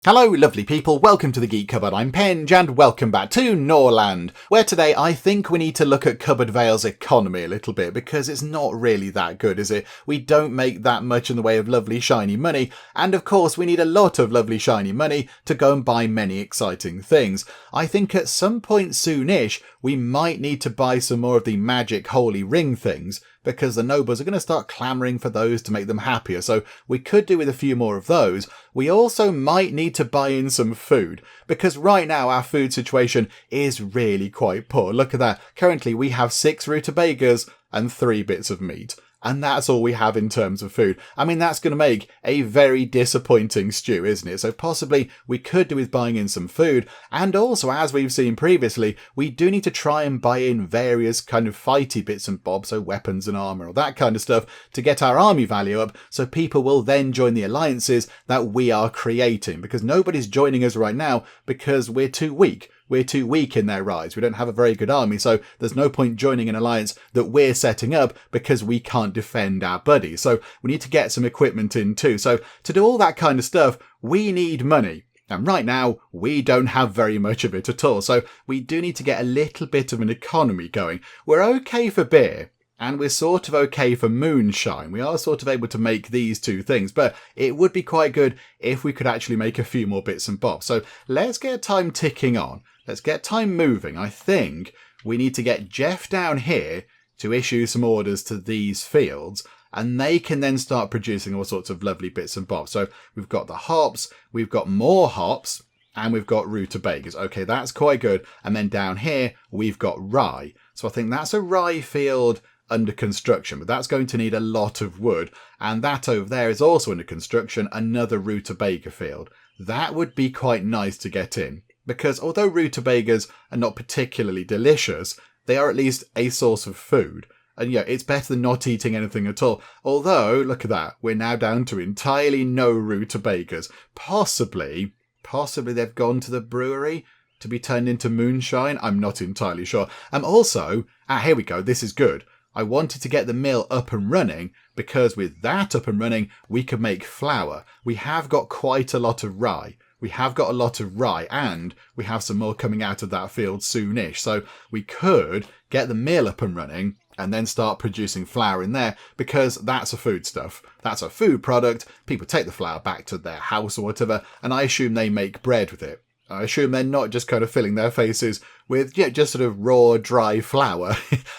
Hello lovely people, welcome to the Geek Cupboard, I'm Penge and welcome back to Norland, where today I think we need to look at CupboardVale's economy a little bit because it's not really that good, is it? We don't make that much in the way of lovely shiny money, and of course we need a lot of lovely shiny money to go and buy many exciting things. I think at some point soonish we might need to buy some more of the magic holy ring things, because the nobles are going to start clamouring for those to make them happier, so we could do with a few more of those. We also might need to buy in some food, because right now our food situation is really quite poor. Look at that. Currently we have 6 rutabagas and 3 bits of meat. And that's all we have in terms of food. I mean, that's going to make a very disappointing stew, isn't it? So possibly we could do with buying in some food. And also, as we've seen previously, we do need to try and buy in various kind of fighty bits and bobs, so weapons and armour, or that kind of stuff, to get our army value up, so people will then join the alliances that we are creating. Because nobody's joining us right now because we're too weak. We're too weak in their rise. We don't have a very good army, so there's no point joining an alliance that we're setting up because we can't defend our buddies. So we need to get some equipment in too. So to do all that kind of stuff, we need money. And right now, we don't have very much of it at all. So we do need to get a little bit of an economy going. We're okay for beer. And we're sort of okay for moonshine. We are sort of able to make these two things, but it would be quite good if we could actually make a few more bits and bobs. So let's get time ticking on. Let's get time moving. I think we need to get Jeff down here to issue some orders to these fields, and they can then start producing all sorts of lovely bits and bobs. So we've got the hops, we've got more hops, and we've got rutabagas. Okay, that's quite good. And then down here, we've got rye. So I think that's a rye field under construction, but that's going to need a lot of wood. And that over there is also under construction, another rutabaga field. That would be quite nice to get in, because although rutabagas are not particularly delicious, they are at least a source of food. And yeah, it's better than not eating anything at all. Although, look at that, we're now down to entirely no rutabagas. Possibly they've gone to the brewery to be turned into moonshine. I'm not entirely sure. Also, here we go, this is good. I wanted to get the mill up and running because with that up and running, we could make flour. We have got quite a lot of rye. And we have some more coming out of that field soonish. So we could get the mill up and running and then start producing flour in there, because that's a foodstuff. That's a food product. People take the flour back to their house or whatever, and I assume they make bread with it. I assume they're not just kind of filling their faces with just sort of raw, dry flour.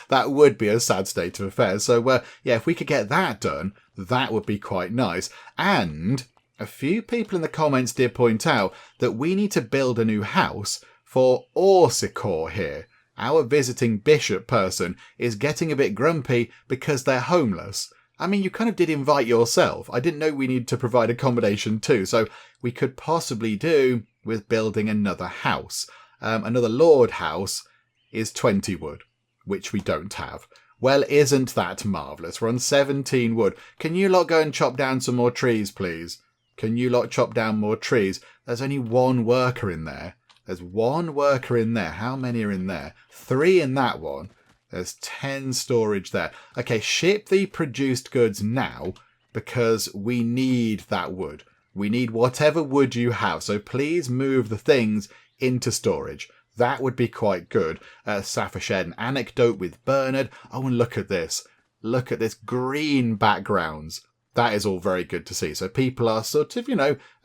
That would be a sad state of affairs. So, if we could get that done, that would be quite nice. And a few people in the comments did point out that we need to build a new house for Orsicor here. Our visiting bishop person is getting a bit grumpy because they're homeless. I mean, you kind of did invite yourself. I didn't know we needed to provide accommodation too, so we could possibly do with building another house. Another lord house is 20 wood, which we don't have. Well, isn't that marvellous? We're on 17 wood. Can you lot go and chop down some more trees, please? Can you lot chop down more trees? There's only one worker in there. There's one worker in there. How many are in there? 3 in that one. There's 10 storage there. Okay, ship the produced goods now, because we need that wood. We need whatever wood you have, so please move the things into storage. That would be quite good. Sappho shared an anecdote with Bernard. Oh, and look at this. Look at this green backgrounds. That is all very good to see. So people are sort of,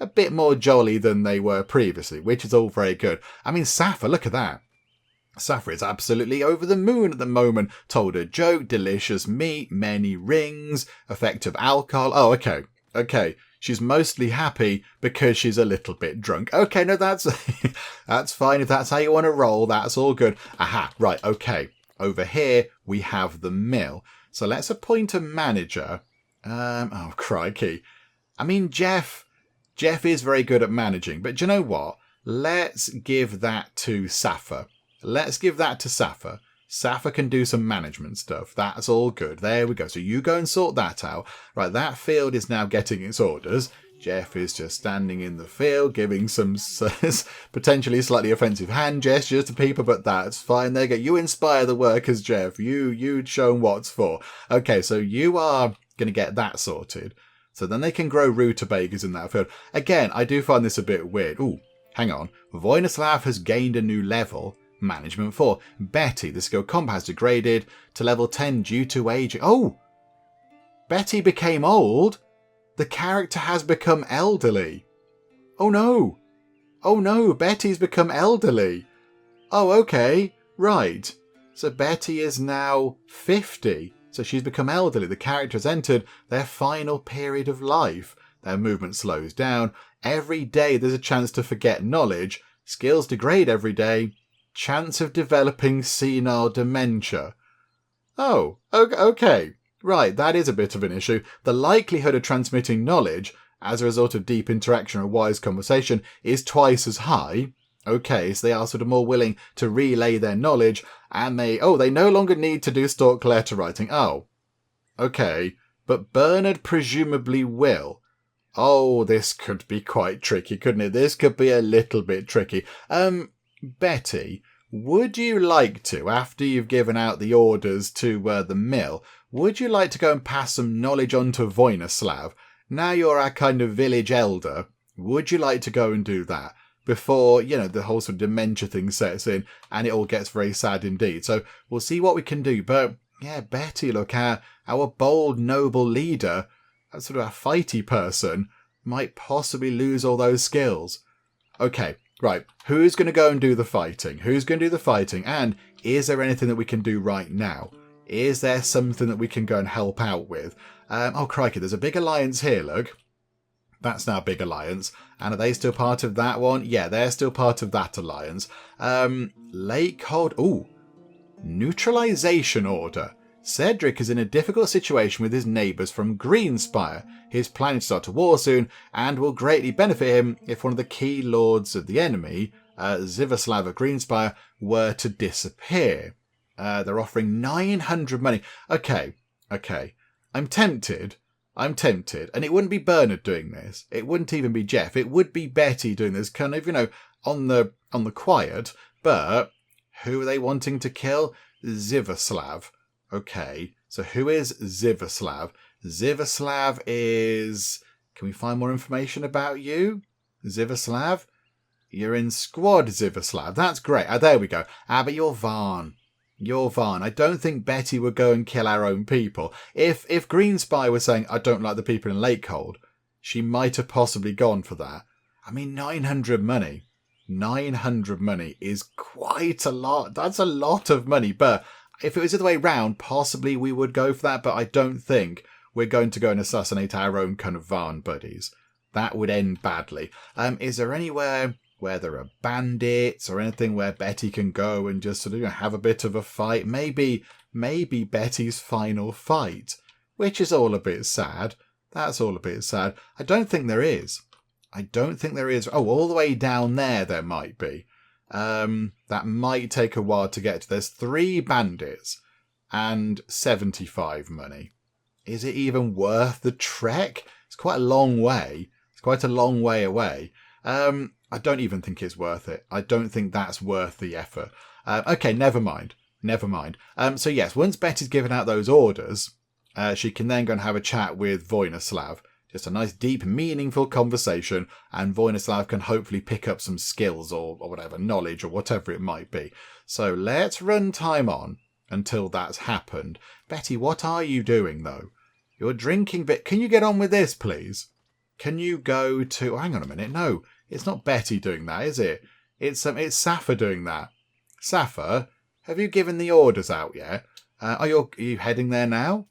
a bit more jolly than they were previously, which is all very good. I mean, Sappho, look at that. Sappho is absolutely over the moon at the moment. Told a joke, delicious meat, many rings, effective alcohol. Oh, okay. She's mostly happy because she's a little bit drunk. Okay, no, that's that's fine. If that's how you want to roll, that's all good. Aha, right, okay. Over here, we have the mill. So let's appoint a manager. Oh, crikey. I mean, Jeff is very good at managing, but do you know what? Let's give that to Sappho. Sappho can do some management stuff. That's all good. There we go. So you go and sort that out. Right, that field is now getting its orders. Jeff is just standing in the field, giving some potentially slightly offensive hand gestures to people, but that's fine. There you go. You inspire the workers, Jeff. You'd shown what's for. Okay, so you are going to get that sorted. So then they can grow rutabagas in that field. Again, I do find this a bit weird. Ooh, hang on. Voinislav has gained a new level. Management 4. Betty, the skill comp has degraded to level 10 due to aging. Oh! Betty became old? The character has become elderly. Oh no! Oh no, Betty's become elderly. Oh, okay. Right. So Betty is now 50. So she's become elderly. The character has entered their final period of life. Their movement slows down. Every day there's a chance to forget knowledge. Skills degrade every day. Chance of developing senile dementia. Oh, okay. Right, that is a bit of an issue. The likelihood of transmitting knowledge as a result of deep interaction or wise conversation is twice as high. Okay, so they are sort of more willing to relay their knowledge, and they no longer need to do stalk letter writing. Oh, okay, but Bernard presumably will. Oh, this could be quite tricky, couldn't it? This could be a little bit tricky. Betty, would you like to, after you've given out the orders to the mill, would you like to go and pass some knowledge on to Voinislav? Now you're our kind of village elder. Would you like to go and do that before, the whole sort of dementia thing sets in and it all gets very sad indeed? So we'll see what we can do. But yeah, Betty, look, our bold, noble leader, sort of a fighty person, might possibly lose all those skills. Okay, right. Who's going to go and do the fighting? Who's going to do the fighting? And is there anything that we can do right now? Is there something that we can go and help out with? Oh, crikey, there's a big alliance here, look. That's now a big alliance. And are they still part of that one? Yeah, they're still part of that alliance. Lakehold. Ooh. Neutralization order. Cedric is in a difficult situation with his neighbours from Greenspire. He's planning to start a war soon and will greatly benefit him if one of the key lords of the enemy, Zivoslav of Greenspire, were to disappear. They're offering 900 money. Okay. I'm tempted. And it wouldn't be Bernard doing this. It wouldn't even be Jeff. It would be Betty doing this kind of, on the quiet. But who are they wanting to kill? Zivoslav. Okay. So who is Zivoslav? Zivoslav is... Can we find more information about you? Zivoslav? You're in squad, Zivoslav. That's great. There we go. But you're Varn. I don't think Betty would go and kill our own people. If Greenspire was saying, I don't like the people in Lakehold, she might have possibly gone for that. I mean, 900 money. 900 money is quite a lot. That's a lot of money. But if it was the other way round, possibly we would go for that. But I don't think we're going to go and assassinate our own kind of Varn buddies. That would end badly. Is there anywhere where there are bandits or anything where Betty can go and just sort of have a bit of a fight? Maybe Betty's final fight, which is all a bit sad. That's all a bit sad. I don't think there is. Oh, all the way down there might be. That might take a while to get to. There's 3 bandits and 75 money. Is it even worth the trek? It's quite a long way. It's quite a long way away. I don't even think it's worth it. I don't think that's worth the effort. Okay, never mind. So yes, once Betty's given out those orders, she can then go and have a chat with Voinislav. Just a nice, deep, meaningful conversation, and Voinislav can hopefully pick up some skills or whatever, knowledge or whatever it might be. So let's run time on until that's happened. Betty, what are you doing, though? You're drinking bit. Can you get on with this, please? Can you go to... Oh, hang on a minute. No, it's not Betty doing that, is it? It's Safa doing that. Safa, have you given the orders out yet? Are you heading there now?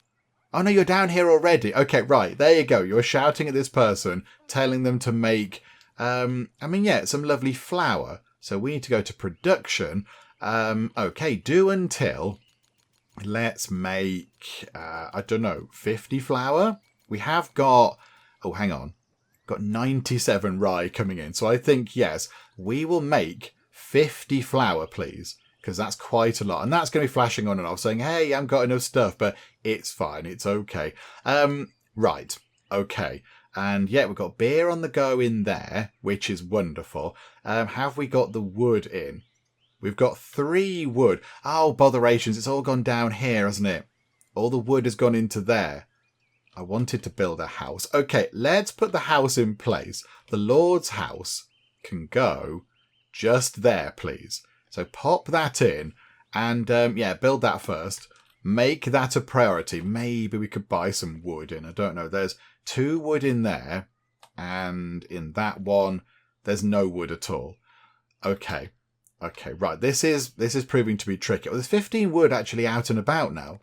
Oh, no, you're down here already. Okay, right. There you go. You're shouting at this person, telling them to make, some lovely flour. So we need to go to production. Okay, do until... Let's make, 50 flour. We have got... Oh, hang on. Got 97 rye coming in. So I think, yes, we will make 50 flour, please. Because that's quite a lot. And that's going to be flashing on and off saying, hey, I haven't got enough stuff. But it's fine. It's okay. Right. Okay. And yeah, we've got beer on the go in there, which is wonderful. Have we got the wood in? We've got 3 wood. Oh, botherations. It's all gone down here, hasn't it? All the wood has gone into there. I wanted to build a house. Okay, let's put the house in place. The Lord's house can go just there, please. So pop that in and, build that first. Make that a priority. Maybe we could buy some wood in. I don't know. There's 2 wood in there. And in that one, there's no wood at all. Okay. Okay, right. This is proving to be tricky. Well, there's 15 wood actually out and about now.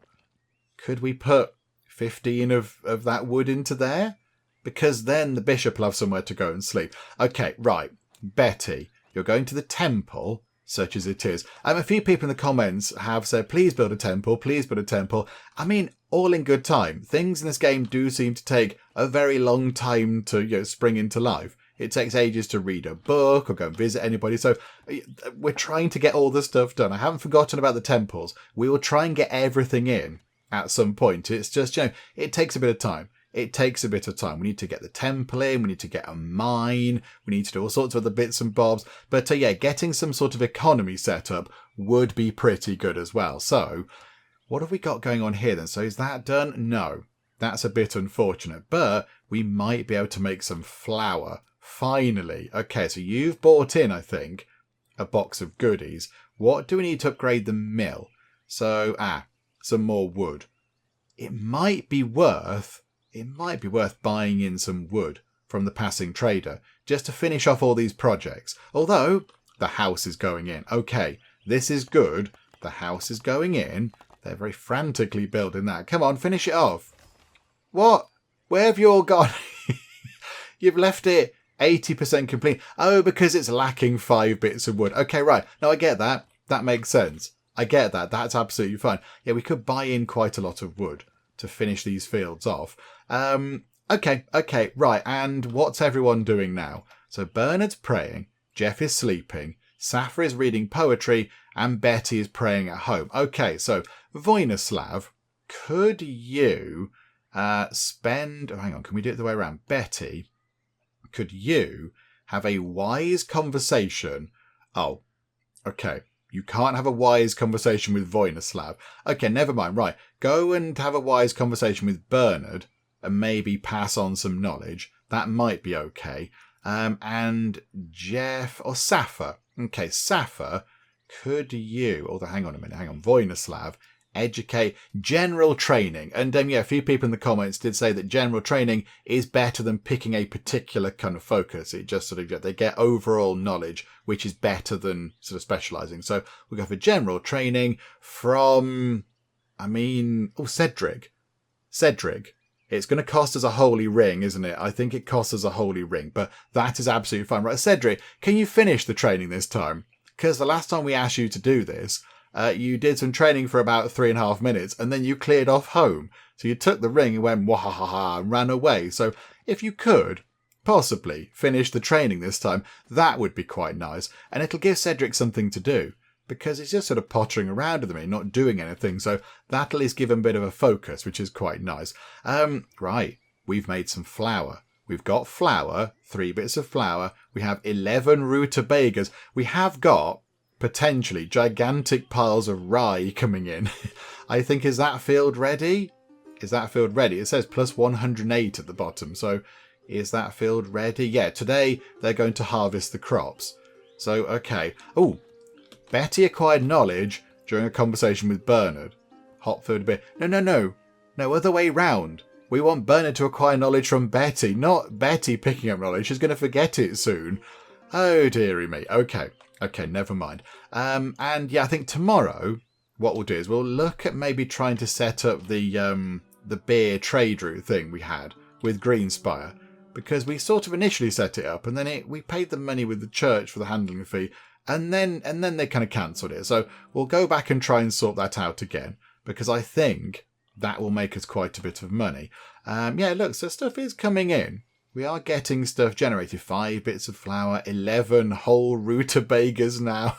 Could we put 15 of that wood into there? Because then the bishop will have somewhere to go and sleep. Okay, right. Betty, you're going to the temple, such as it is. A few people in the comments have said, please build a temple, please build a temple. I mean, all in good time. Things in this game do seem to take a very long time to spring into life. It takes ages to read a book or go and visit anybody. So we're trying to get all the stuff done. I haven't forgotten about the temples. We will try and get everything in at some point. It's just, it takes a bit of time. It takes a bit of time. We need to get the temple in. We need to get a mine. We need to do all sorts of other bits and bobs. But getting some sort of economy set up would be pretty good as well. So what have we got going on here then? So is that done? No, that's a bit unfortunate. But we might be able to make some flour. Finally. Okay, so you've bought in, I think, a box of goodies. What do we need to upgrade the mill? So, some more wood. It might be worth buying in some wood from the passing trader just to finish off all these projects. Although the house is going in. Okay, this is good. The house is going in. They're very frantically building that. Come on, finish it off. What? Where have you all gone? You've left it 80% complete. Oh, because it's lacking 5 bits of wood. Okay, right. No, I get that. That makes sense. I get that. That's absolutely fine. Yeah, we could buy in quite a lot of wood to finish these fields off. Okay, right. And what's everyone doing now? So Bernard's praying, Jeff is sleeping, Safa is reading poetry, and Betty is praying at home. Okay, so Voinislav, could you spend... Oh, hang on, can we do it the way around? Betty, could you have a wise conversation? Oh, okay. You can't have a wise conversation with Voinislav. Okay, never mind. Right, go and have a wise conversation with Bernard and maybe pass on some knowledge. That might be okay. And Jeff or Safa. Okay, Safa, could you... Although, hang on a minute. Hang on. Voinislav, educate general training. And a few people in the comments did say that general training is better than picking a particular kind of focus. It just they get overall knowledge, which is better than sort of specializing. So we'll go for general training from, Cedric. It's going to cost us a holy ring, isn't it? I think it costs us a holy ring, but that is absolutely fine. Right, Cedric, can you finish the training this time? Because the last time we asked you to do this, you did some training for about 3.5 minutes and then you cleared off home. So you took the ring and went wahahaha and ran away. So if you could possibly finish the training this time, that would be quite nice. And it'll give Cedric something to do because he's just sort of pottering around at the minute, not doing anything. So that'll at least give him a bit of a focus, which is quite nice. Right, we've made some flour. We've got flour, 3 bits of flour. We have 11 rutabagas. We have got potentially gigantic piles of rye coming in. I think, is that field ready? Is that field ready? It says plus 108 at the bottom. So is that field ready? Yeah, today they're going to harvest the crops. So, okay. Oh, Betty acquired knowledge during a conversation with Bernard. Hot food a bit. No, other way round. We want Bernard to acquire knowledge from Betty, not Betty picking up knowledge. She's going to forget it soon. Oh, dearie me. Okay, never mind. And I think tomorrow what we'll do is we'll look at maybe trying to set up the beer trade route thing we had with Greenspire, because we sort of initially set it up and then we paid the money with the church for the handling fee, and then they kind of cancelled it. So we'll go back and try and sort that out again, because I think that will make us quite a bit of money. Look, so stuff is coming in. We are getting stuff generated. 5 bits of flour, 11 whole rutabagas now.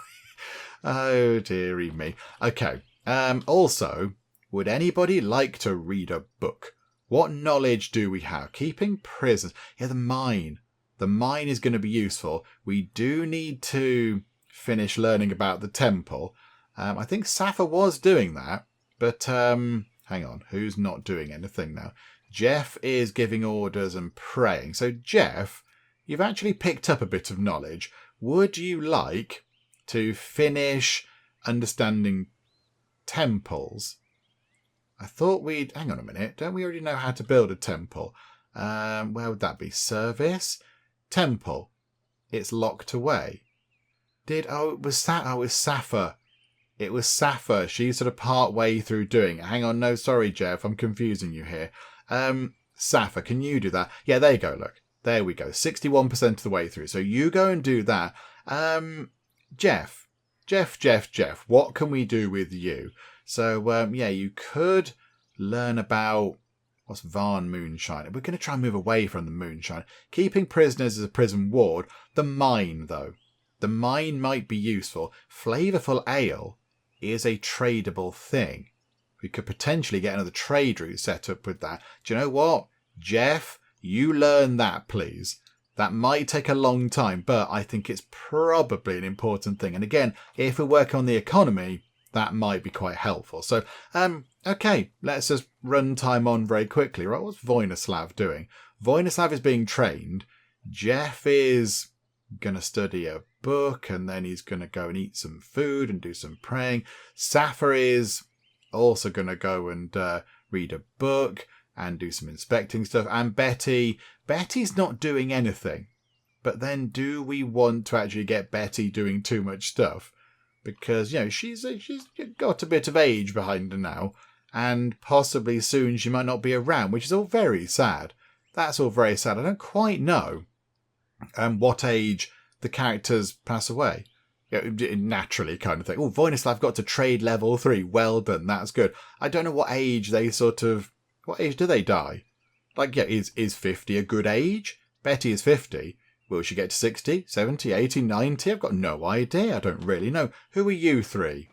Oh, dearie me. Okay. Also, would anybody like to read a book? What knowledge do we have? Keeping prisoners. Yeah, the mine. The mine is going to be useful. We do need to finish learning about the temple. I think Safa was doing that, but hang on. Who's not doing anything now? Jeff is giving orders and praying. So Jeff, you've actually picked up a bit of knowledge. Would you like to finish understanding temples? I thought we'd... Hang on a minute. Don't we already know how to build a temple? Where would that be? Service? Temple. It's locked away. It was Sappha. It was Sappha. She's sort of part way through doing it. Hang on. No, sorry, Jeff. I'm confusing you here. Sappha, can you do that? Yeah, there you go. Look. There we go. 61% of the way through. So you go and do that. Jeff, what can we do with you? So, yeah, you could learn about... What's Varn Moonshine? We're going to try and move away from the Moonshine. Keeping prisoners as a prison ward. The mine, though. The mine might be useful. Flavourful ale is a tradable thing. We could potentially get another trade route set up with that. Do you know what? Jeff, you learn that, please. That might take a long time, but I think it's probably an important thing. And again, if we're working on the economy, that might be quite helpful. So, okay, let's just run time on very quickly. Right, what's Voinislav doing? Voinislav is being trained. Jeff is going to study a book, and then he's going to go and eat some food and do some praying. Sappha is also going to go and read a book and do some inspecting stuff. And Betty's not doing anything. But then do we want to actually get Betty doing too much stuff? Because, you know, she's got a bit of age behind her now, and possibly soon she might not be around, which is all very sad. That's all very sad. I don't quite know what age the characters pass away. Naturally kind of thing. Oh, Voinislav got to trade level 3. Well done. That's good. I don't know what age they what age do they die? Like, yeah, is 50 a good age? Betty is 50. Will she get to 60, 70, 80, 90? I've got no idea. I don't really know. Who are you three?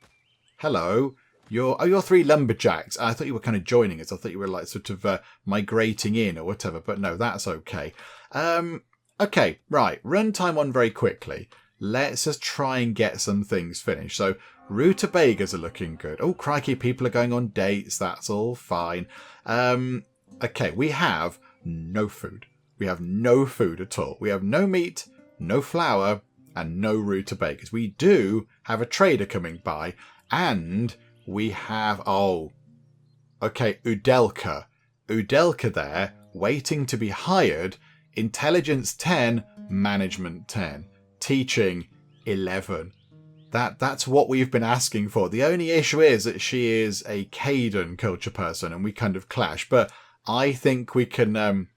Hello. You're three lumberjacks. I thought you were kind of joining us. I thought you were like sort of migrating in or whatever. But no, that's okay. Okay, right. Run time on very quickly. Let's just try and get some things finished. So, rutabagas are looking good. Oh, crikey, people are going on dates. That's all fine. Okay, we have no food. We have no food at all. We have no meat, no flour, and no rutabagas. We do have a trader coming by, and we have... Oh, okay, Udelka. Udelka there, waiting to be hired. Intelligence 10, management 10. Teaching 11. That's what we've been asking for. The only issue is that she is a Caden culture person, and we kind of clash. But I think we can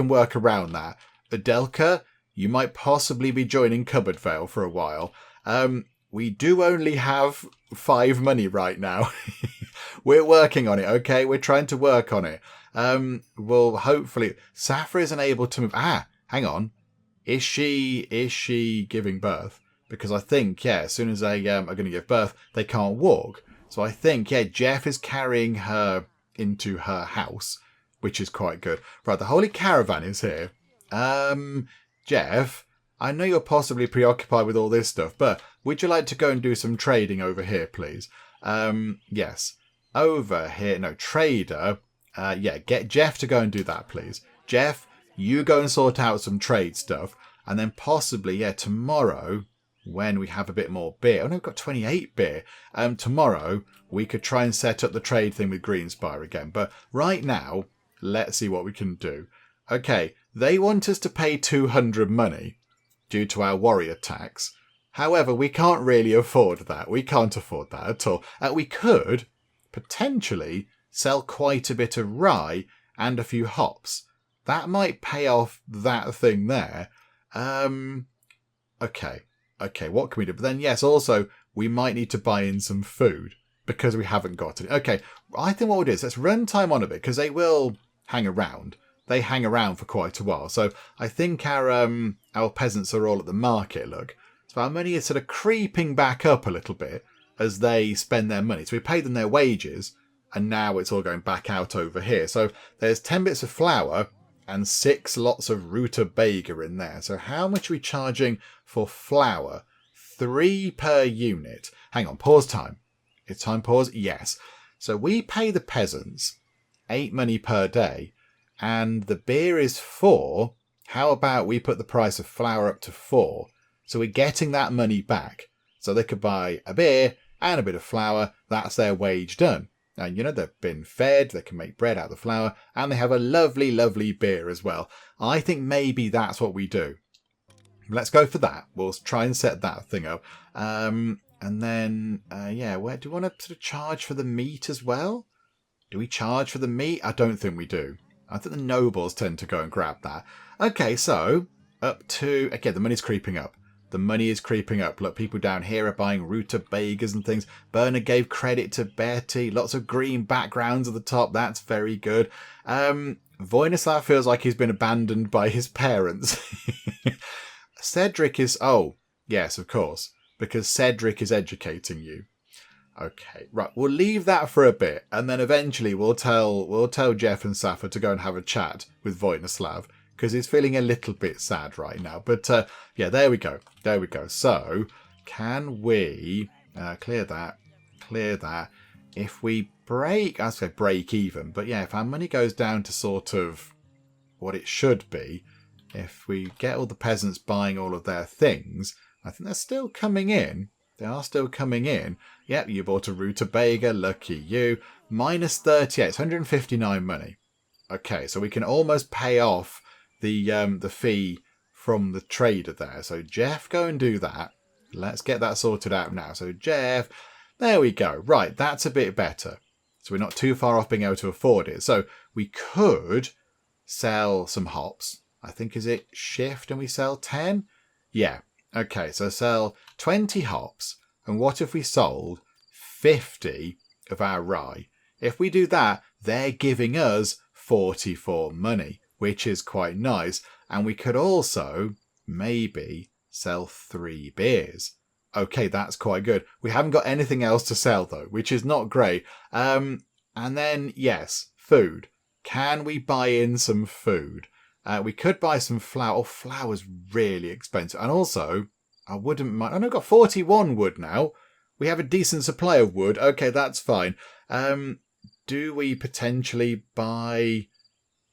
work around that. Udelka, you might possibly be joining CupboardVale for a while. We do only have 5 money right now. We're working on it, okay? We're trying to work on it. Well, hopefully... Sappha isn't able to move... hang on. Is she giving birth? Because I think, yeah, as soon as they are going to give birth, they can't walk. So I think, yeah, Jeff is carrying her into her house, which is quite good. Right, the Holy Caravan is here. Jeff, I know you're possibly preoccupied with all this stuff, but would you like to go and do some trading over here, please? Yes. Over here. No, trader. Yeah, get Jeff to go and do that, please. Jeff, you go and sort out some trade stuff. And then possibly, yeah, tomorrow, when we have a bit more beer. Oh, no, we've got 28 beer. Tomorrow, we could try and set up the trade thing with Greenspire again. But right now, let's see what we can do. Okay, they want us to pay 200 money due to our warrior tax. However, we can't really afford that. We can't afford that at all. We could potentially sell quite a bit of rye and a few hops. That might pay off that thing there. Okay, what can we do? But then, yes, also, we might need to buy in some food because we haven't got it. Okay, I think what we'll do is let's run time on a bit because they will hang around. They hang around for quite a while. So I think our peasants are all at the market, look. So our money is sort of creeping back up a little bit as they spend their money. So we paid them their wages, and now it's all going back out over here. So there's 10 bits of flour and 6 lots of rutabaga in there. So how much are we charging for flour? 3 per unit. Hang on, pause time. It's time pause? Yes. So we pay the peasants 8 money per day. and the beer is 4, how about we put the price of flour up to 4? So we're getting that money back. So they could buy a beer and a bit of flour. That's their wage done. And, they've been fed, they can make bread out of the flour, and they have a lovely, lovely beer as well. I think maybe that's what we do. Let's go for that. We'll try and set that thing up. And then, where do we want to sort of charge for the meat as well? Do we charge for the meat? I don't think we do. I think the nobles tend to go and grab that. Okay, so up to... Again, the money's creeping up. The money is creeping up. Look, people down here are buying rutabagas and things. Bernard gave credit to Betty. Lots of green backgrounds at the top. That's very good. Voinislav feels like he's been abandoned by his parents. Cedric is... Oh, yes, of course. Because Cedric is educating you. Okay, right. We'll leave that for a bit. And then eventually we'll tell Jeff and Safa to go and have a chat with Voinislav. Because he's feeling a little bit sad right now. But, yeah, there we go. There we go. So, can we clear that? Clear that. If we break... I say break even. But, yeah, if our money goes down to sort of what it should be, if we get all the peasants buying all of their things, I think they're still coming in. They are still coming in. Yep, you bought a rutabaga. Lucky you. Minus 38. It's 159 money. Okay, so we can almost pay off the fee from the trader there. So Jeff, go and do that. Let's get that sorted out now. So Jeff, there we go. Right, that's a bit better. So we're not too far off being able to afford it. So we could sell some hops. I think, is it shift and we sell 10? Yeah. Okay, so sell 20 hops. And what if we sold 50 of our rye? If we do that, they're giving us 44 money, which is quite nice. And we could also maybe sell 3 beers. Okay, that's quite good. We haven't got anything else to sell, though, which is not great. And then, yes, food. Can we buy in some food? We could buy some flour. Oh, flour's really expensive. And also, I wouldn't mind... Oh, no, I've got 41 wood now. We have a decent supply of wood. Okay, that's fine. Do we potentially buy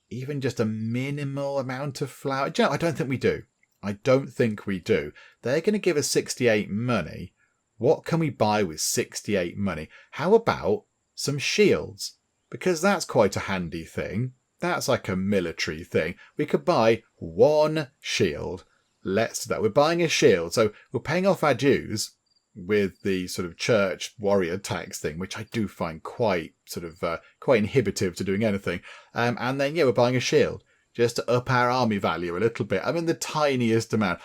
even just a minimal amount of flour? Do you know, I don't think we do. I don't think we do. They're going to give us 68 money. What can we buy with 68 money? How about some shields? Because that's quite a handy thing. That's like a military thing. We could buy 1 shield. Let's do that. We're buying a shield. So we're paying off our dues with the sort of church warrior tax thing, which I do find quite sort of quite inhibitive to doing anything. And then, yeah, we're buying a shield just to up our army value a little bit. I mean, the tiniest amount.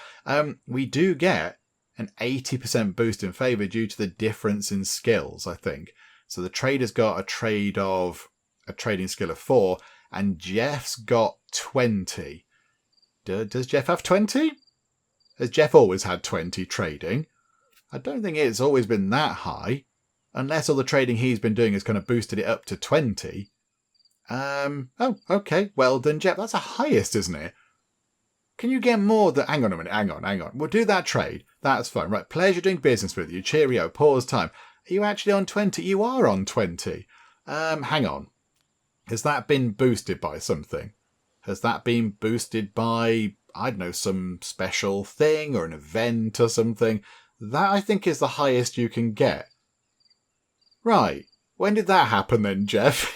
We do get an 80% boost in favour due to the difference in skills, I think. So the trader's got a trading skill of 4, and Jeff's got 20. Does Jeff have 20? Has Jeff always had 20 trading? I don't think it's always been that high, unless all the trading he's been doing has kind of boosted it up to 20. Oh, okay. Well done, Jeff. That's the highest, isn't it? Can you get more than... Hang on a minute. Hang on. We'll do that trade. That's fine. Right. Pleasure doing business with you. Cheerio. Pause time. Are you actually on 20? You are on 20. Hang on. Has that been boosted by something? Has that been boosted by, I don't know, some special thing or an event or something? That, I think, is the highest you can get. Right. When did that happen then, Jeff?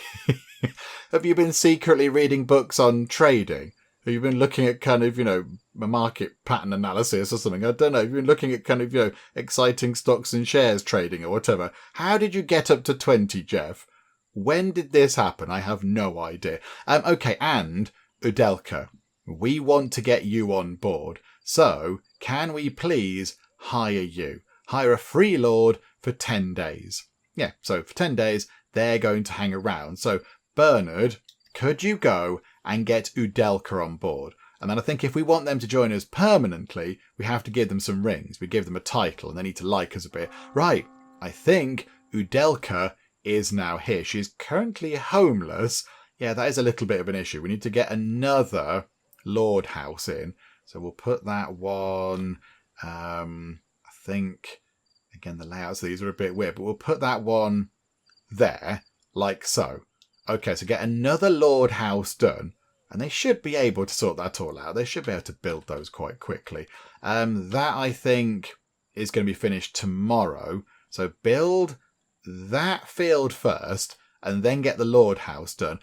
Have you been secretly reading books on trading? Have you been looking at kind of, a market pattern analysis or something? I don't know. Have you been looking at kind of, exciting stocks and shares trading or whatever? How did you get up to 20, Jeff? When did this happen? I have no idea. Okay, and Udelka, we want to get you on board. So, can we please hire you? Hire a free lord for 10 days. Yeah, so for 10 days, they're going to hang around. So, Bernard, could you go and get Udelka on board? And then I think if we want them to join us permanently, we have to give them some rings. We give them a title and they need to like us a bit. Right, I think Udelka is now here. She's currently homeless. Yeah, that is a little bit of an issue. We need to get another lord house in. So we'll put that one... I think, again, the layouts of these are a bit weird, but we'll put that one there, like so. Okay, so get another lord house done. And they should be able to sort that all out. They should be able to build those quite quickly. That, I think, is going to be finished tomorrow. So build that field first and then get the Lord House done.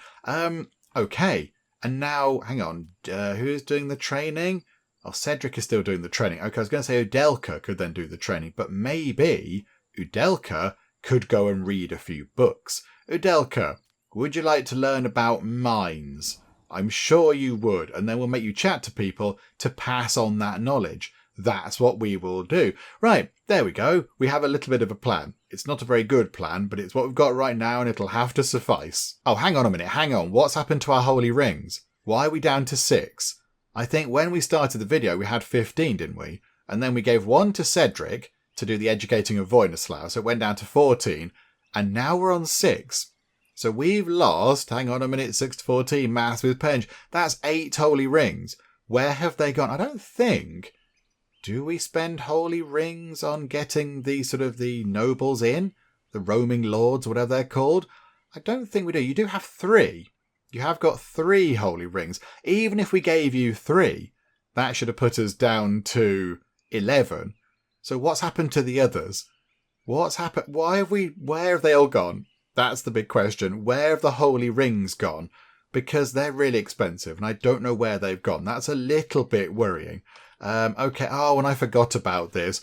Okay. And now, hang on, who's doing the training? Oh, Cedric is still doing the training. Okay, I was going to say Udelka could then do the training, but maybe Udelka could go and read a few books. Udelka, would you like to learn about mines? I'm sure you would, and then we'll make you chat to people to pass on that knowledge. That's what we will do. Right, there we go. We have a little bit of a plan. It's not a very good plan, but it's what we've got right now, and it'll have to suffice. Oh, hang on a minute, hang on. What's happened to our holy rings? Why are we down to 6? I think when we started the video, we had 15, didn't we? And then we gave 1 to Cedric to do the educating of Voinislav, so it went down to 14, and now we're on 6. So we've lost, hang on a minute, 6 to 14, maths with Penge. That's 8 holy rings. Where have they gone? I don't think. Do we spend holy rings on getting the sort of the nobles in? The roaming lords, whatever they're called? I don't think we do. You do have 3. You have got 3 holy rings. Even if we gave you 3, that should have put us down to 11. So what's happened to the others? What's happened? Where have they all gone? That's the big question. Where have the holy rings gone? Because they're really expensive and I don't know where they've gone. That's a little bit worrying. Okay. Oh, and I forgot about this.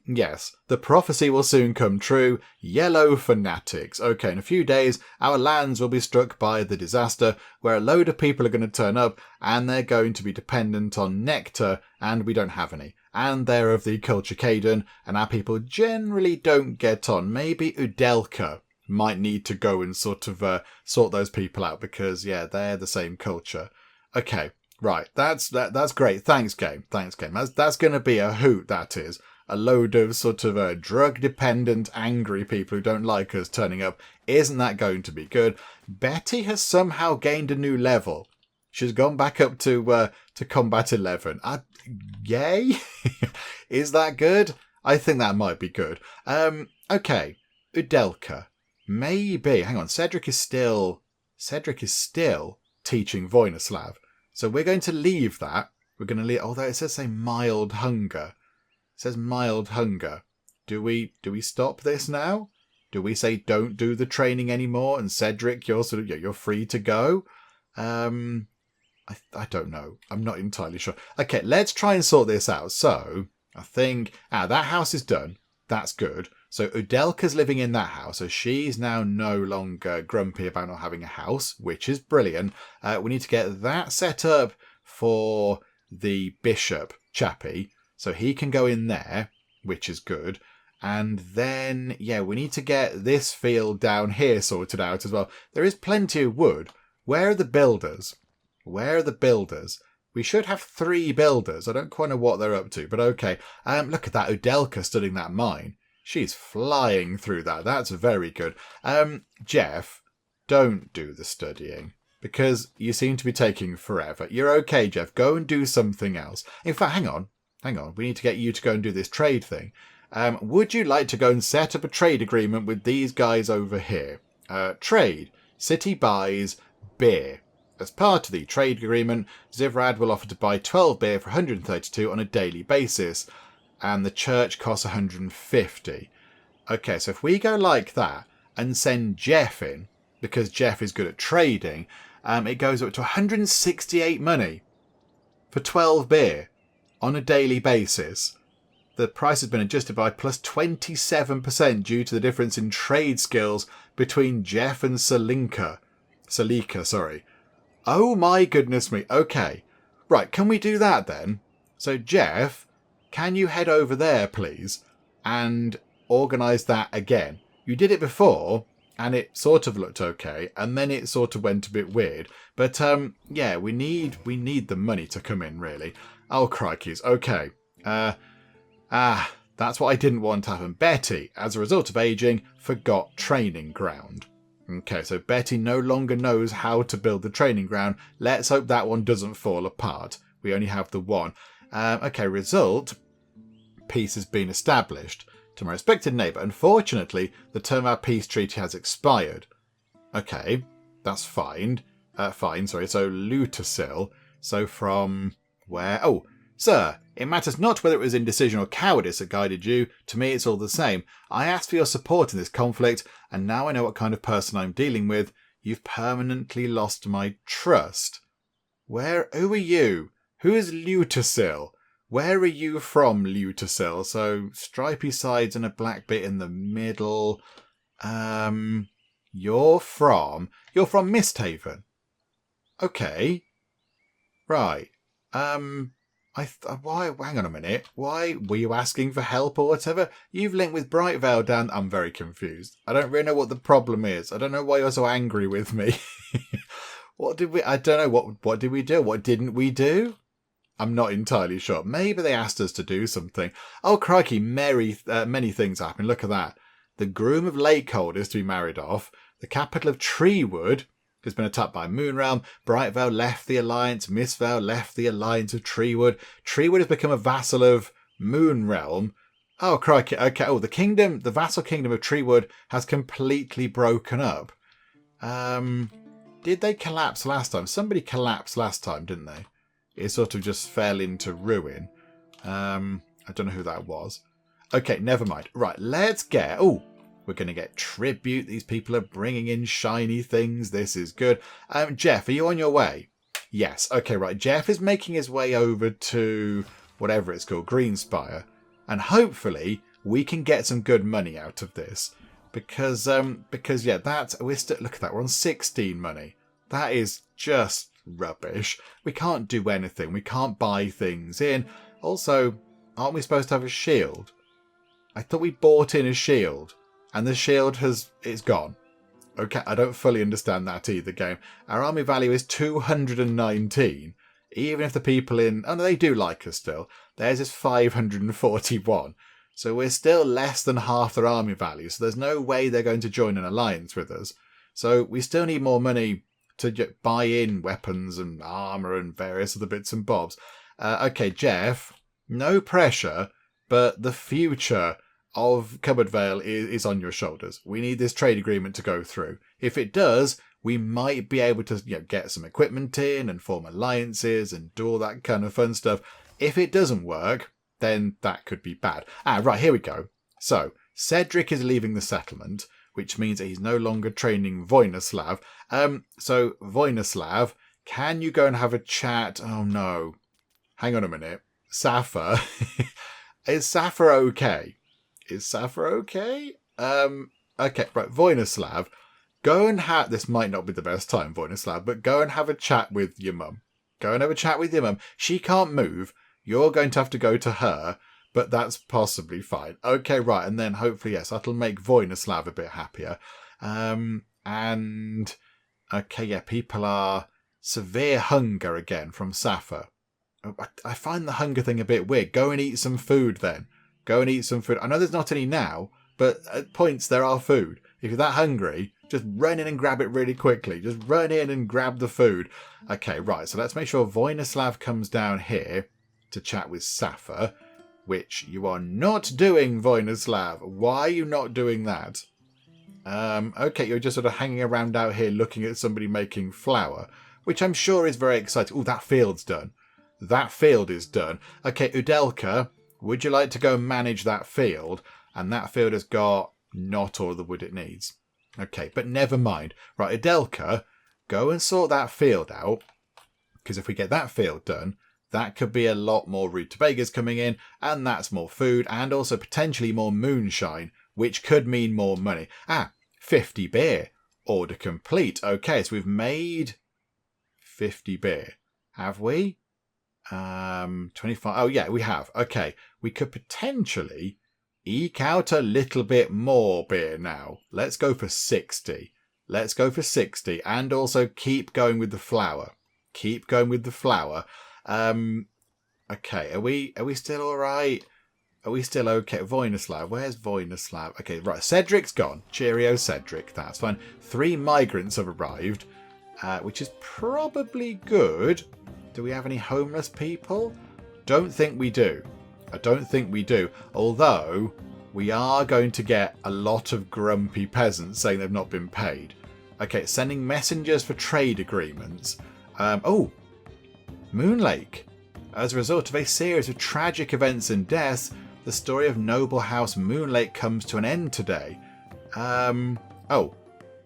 Yes, the prophecy will soon come true. Yellow fanatics. Okay, in a few days, our lands will be struck by the disaster where a load of people are going to turn up and they're going to be dependent on nectar and we don't have any. And they're of the culture Caden and our people generally don't get on. Maybe Udelka might need to go and sort those people out because, yeah, they're the same culture. Okay. Right, that's great. Thanks, game. That's going to be a hoot, that is. A load of sort of drug-dependent, angry people who don't like us turning up. Isn't that going to be good? Betty has somehow gained a new level. She's gone back up to combat 11. Yay? Is that good? I think that might be good. Okay, Udelka. Maybe. Hang on, Cedric is still teaching Voinislav. So we're going to leave that. We're going to leave, although it says say mild hunger. It says mild hunger. Do we stop this now? Do we say don't do the training anymore? And Cedric, you're free to go. I don't know. I'm not entirely sure. Okay, let's try and sort this out. So I think that house is done. That's good. So Udelka's living in that house. So she's now no longer grumpy about not having a house, which is brilliant. We need to get that set up for the bishop chappie. So he can go in there, which is good. And then, yeah, we need to get this field down here sorted out as well. There is plenty of wood. Where are the builders? We should have 3 builders. I don't quite know what they're up to, but okay. Look at that Udelka studying that mine. She's flying through that. That's very good. Jeff, don't do the studying because you seem to be taking forever. You're okay, Jeff. Go and do something else. In fact, hang on. We need to get you to go and do this trade thing. Would you like to go and set up a trade agreement with these guys over here? Trade. City buys beer. As part of the trade agreement, Zivrad will offer to buy 12 beer for 132 on a daily basis. And the church costs 150. Okay, so if we go like that and send Jeff in, because Jeff is good at trading, it goes up to 168 money for 12 beer on a daily basis. The price has been adjusted by plus 27% due to the difference in trade skills between Jeff and Salika, sorry. Oh my goodness me. Okay. Right, can we do that then? So Jeff, can you head over there, please, and organise that again? You did it before, and it sort of looked okay, and then it sort of went a bit weird. But, yeah, we need the money to come in, really. Oh, crikeys. Okay. That's what I didn't want to happen. Betty, as a result of ageing, forgot training ground. Okay, so Betty no longer knows how to build the training ground. Let's hope that one doesn't fall apart. We only have the one. Okay, result. Peace has been established. To my respected neighbour, unfortunately, the term of our peace treaty has expired. Okay, that's fine. Fine, sorry. So Lutasil. So from where? Oh, sir, it matters not whether it was indecision or cowardice that guided you. To me, it's all the same. I asked for your support in this conflict, and now I know what kind of person I'm dealing with. You've permanently lost my trust. Who are you? Who is Lutasil? Where are you from, Lutasil? So, stripy sides and a black bit in the middle. You're from Misthaven. Okay. Right. Why? Hang on a minute. Why were you asking for help or whatever? You've linked with Brightvale, Dan. I'm very confused. I don't really know what the problem is. I don't know why you're so angry with me. I don't know. What did we do? What didn't we do? I'm not entirely sure. Maybe they asked us to do something. Oh, crikey. Many things happen. Look at that. The Groom of Lakehold is to be married off. The capital of Treewood has been attacked by Moonrealm. Brightvale left the alliance. Mistvale left the alliance of Treewood. Treewood has become a vassal of Moonrealm. Oh, crikey. Okay. Oh, the vassal kingdom of Treewood has completely broken up. Did they collapse last time? Somebody collapsed last time, didn't they? It sort of just fell into ruin. I don't know who that was. Okay, never mind. Right, let's get... Oh, we're going to get tribute. These people are bringing in shiny things. This is good. Jeff, are you on your way? Yes. Okay, right. Jeff is making his way over to whatever it's called, Greenspire. And hopefully we can get some good money out of this. Because yeah, look at that. We're on 16 money. That is just rubbish. We can't do anything. We can't buy things in. Also, aren't we supposed to have a shield? I thought we bought in a shield. And the shield it's gone. Okay, I don't fully understand that either, game. Our army value is 219. Even if the people in... Oh, no, they do like us still. Theirs is 541. So we're still less than half their army value. So there's no way they're going to join an alliance with us. So we still need more money to buy in weapons and armour and various other bits and bobs. Okay, Jeff, no pressure, but the future of CupboardVale is on your shoulders. We need this trade agreement to go through. If it does, we might be able to get some equipment in and form alliances and do all that kind of fun stuff. If it doesn't work, then that could be bad. Right, here we go. So, Cedric is leaving the settlement, which means that he's no longer training Voinislav. So, Voinislav, can you go and have a chat? Oh, no. Hang on a minute. Safa. Is Safa okay? Is Safa okay? Okay, right. Voinislav, go and have... This might not be the best time, Voinislav, but go and have a chat with your mum. Go and have a chat with your mum. She can't move. You're going to have to go to her, but that's possibly fine. Okay, right. And then hopefully, yes, that'll make Voinislav a bit happier. And... Okay, yeah, people are... Severe hunger again from Safa. I find the hunger thing a bit weird. Go and eat some food then. Go and eat some food. I know there's not any now, but at points there are food. If you're that hungry, just run in and grab it really quickly. Just run in and grab the food. Okay, right. So let's make sure Voinislav comes down here to chat with Safa, which you are not doing, Voinislav. Why are you not doing that? Okay, you're just sort of hanging around out here looking at somebody making flour, which I'm sure is very exciting. Oh, that field's done. That field is done. Okay, Udelka, would you like to go and manage that field? And that field has got not all the wood it needs. Okay, but never mind. Right, Udelka, go and sort that field out. Because if we get that field done, that could be a lot more rutabagas coming in. And that's more food and also potentially more moonshine, which could mean more money. 50 beer. Order complete. Okay, so we've made 50 beer. Have we? 25. Oh, yeah, we have. Okay, we could potentially eke out a little bit more beer now. Let's go for 60. Let's go for 60 and also keep going with the flour. Keep going with the flour. Okay, are we still all right? Are we still okay? Voinislav, where's Voinislav? Okay, right, Cedric's gone. Cheerio, Cedric. That's fine. 3 migrants have arrived, which is probably good. Do we have any homeless people? Don't think we do. I don't think we do. Although, we are going to get a lot of grumpy peasants saying they've not been paid. Okay, sending messengers for trade agreements. Oh, Moon Lake. As a result of a series of tragic events and deaths, the story of noble house Moon Lake comes to an end today. Oh.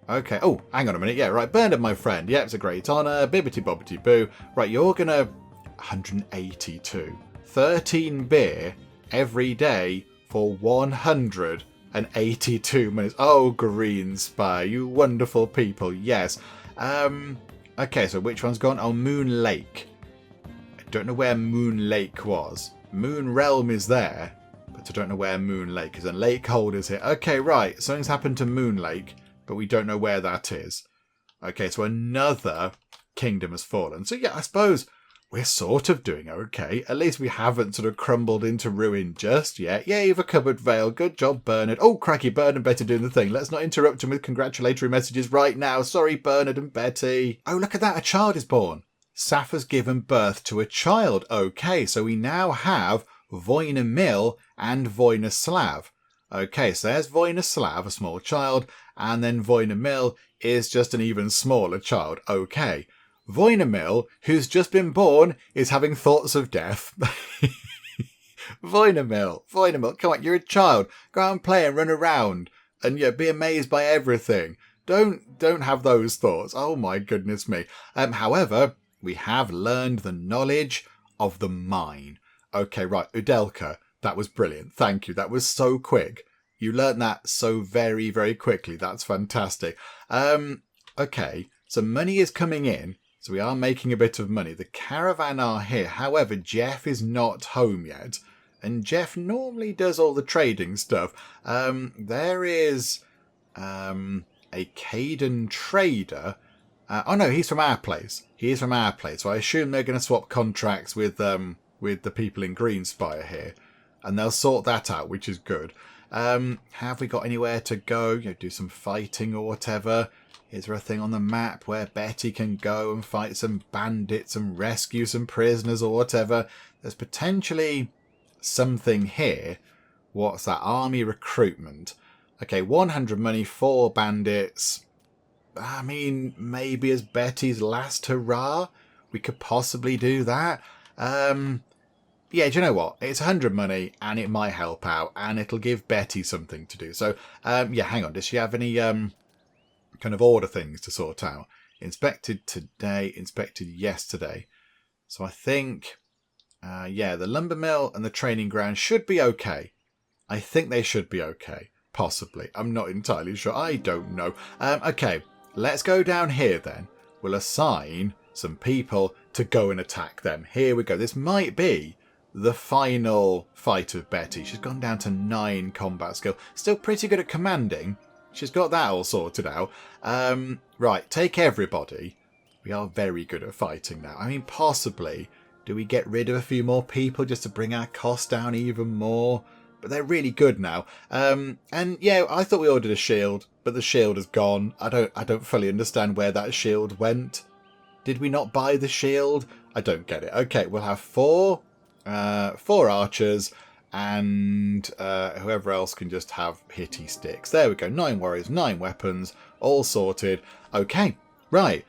Okay. Oh, hang on a minute. Yeah, right. Bernard, my friend. Yeah, it's a great honour. Bibbity bobbity boo. Right, you're gonna 182. 13 beer every day for 182 minutes. Oh, Green Spy, you wonderful people. Yes. Okay, so which one's gone? Oh, Moon Lake. I don't know where Moon Lake was. Moon Realm is there, but I don't know where Moon Lake is. And Lake Holder's here. Okay, right. Something's happened to Moon Lake, but we don't know where that is. Okay, so another kingdom has fallen. So yeah, I suppose we're sort of doing okay. At least we haven't sort of crumbled into ruin just yet. Yay for CupboardVale. Good job, Bernard. Oh, cracky, Bernard and Betty doing the thing. Let's not interrupt him with congratulatory messages right now. Sorry, Bernard and Betty. Oh, look at that. A child is born. Saf has given birth to a child. Okay, so we now have Voina Mill and Voina Slav. Okay, so there's Voina Slav, a small child, and then Voina Mill is just an even smaller child. Okay. Voina Mill, who's just been born, is having thoughts of death. Voina Mill, come on, you're a child. Go out and play and run around and be amazed by everything. Don't have those thoughts. Oh my goodness me. However, we have learned the knowledge of the mine. Okay, right, Udelka, that was brilliant. Thank you. That was so quick. You learnt that so very, very quickly. That's fantastic. Okay, so money is coming in. So we are making a bit of money. The caravan are here. However, Jeff is not home yet. And Jeff normally does all the trading stuff. There is a Caden trader. Oh no, he's from our place. He is from our place. So I assume they're going to swap contracts with the people in Greenspire here. And they'll sort that out, which is good. Have we got anywhere to go? Do some fighting or whatever? Is there a thing on the map where Betty can go and fight some bandits and rescue some prisoners or whatever? There's potentially something here. What's that? Army recruitment. Okay, 100 money, 4 bandits. I mean, maybe as Betty's last hurrah, we could possibly do that. Yeah, do you know what? It's 100 money and it might help out and it'll give Betty something to do. So, yeah, hang on. Does she have any kind of order things to sort out? Inspected today, inspected yesterday. So I think, yeah, the lumber mill and the training ground should be okay. I think they should be okay. Possibly. I'm not entirely sure. I don't know. Okay, let's go down here then. We'll assign some people to go and attack them. Here we go. This might be the final fight of Betty. She's gone down to 9 combat skill. Still pretty good at commanding. She's got that all sorted out. Right, take everybody. We are very good at fighting now. I mean, possibly, do we get rid of a few more people just to bring our costs down even more? But they're really good now. And yeah, I thought we ordered a shield, but the shield has gone. I don't fully understand where that shield went. Did we not buy the shield? I don't get it. Okay, we'll have 4 archers, and whoever else can just have hitty sticks. There we go. 9 warriors, 9 weapons, all sorted. Okay, right.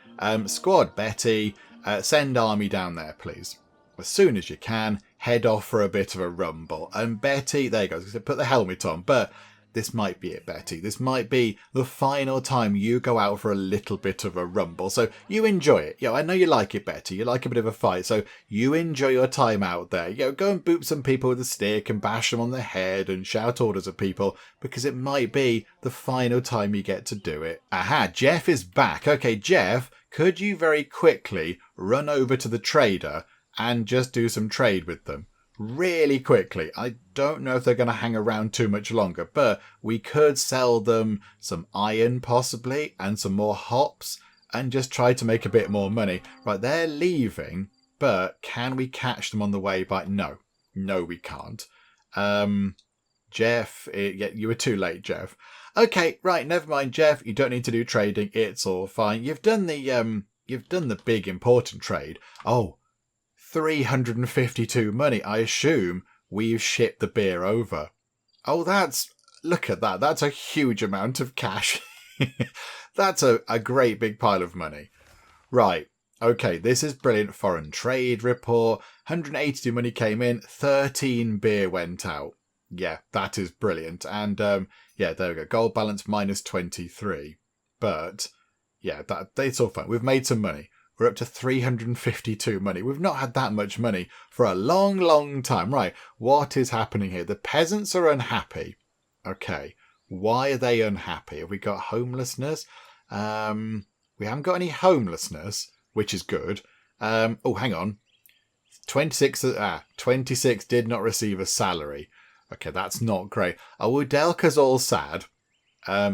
Squad Betty, send army down there, please. As soon as you can, head off for a bit of a rumble. And Betty, there you go. Put the helmet on. But this might be it, Betty. This might be the final time you go out for a little bit of a rumble. So you enjoy it. I know you like it, Betty. You like a bit of a fight. So you enjoy your time out there. Go and boop some people with a stick and bash them on the head and shout orders at people, because it might be the final time you get to do it. Aha, Jeff is back. Okay, Jeff, could you very quickly run over to the trader and just do some trade with them? Really quickly. I don't know if they're going to hang around too much longer, but we could sell them some iron possibly and some more hops and just try to make a bit more money. Right, they're leaving, but can we catch them on the way by? No, we can't. Jeff, yeah, you were too late, Jeff. Okay, right, never mind, Jeff. You don't need to do trading. It's all fine. You've done the big important trade. Oh, 352 money. I assume we've shipped the beer over. Oh, look at that. That's a huge amount of cash. That's a great big pile of money. Right. Okay, this is brilliant. Foreign trade report. 182 money came in. 13 beer went out. Yeah, that is brilliant. And yeah, there we go. Gold balance minus 23. But yeah, that's all fine. We've made some money. We're up to 352 money. We've not had that much money for a long, long time. Right, what is happening here? The peasants are unhappy. Okay, why are they unhappy? Have we got homelessness? We haven't got any homelessness, which is good. Oh, hang on. 26 did not receive a salary. Okay, that's not great. Oh, Udelka's all sad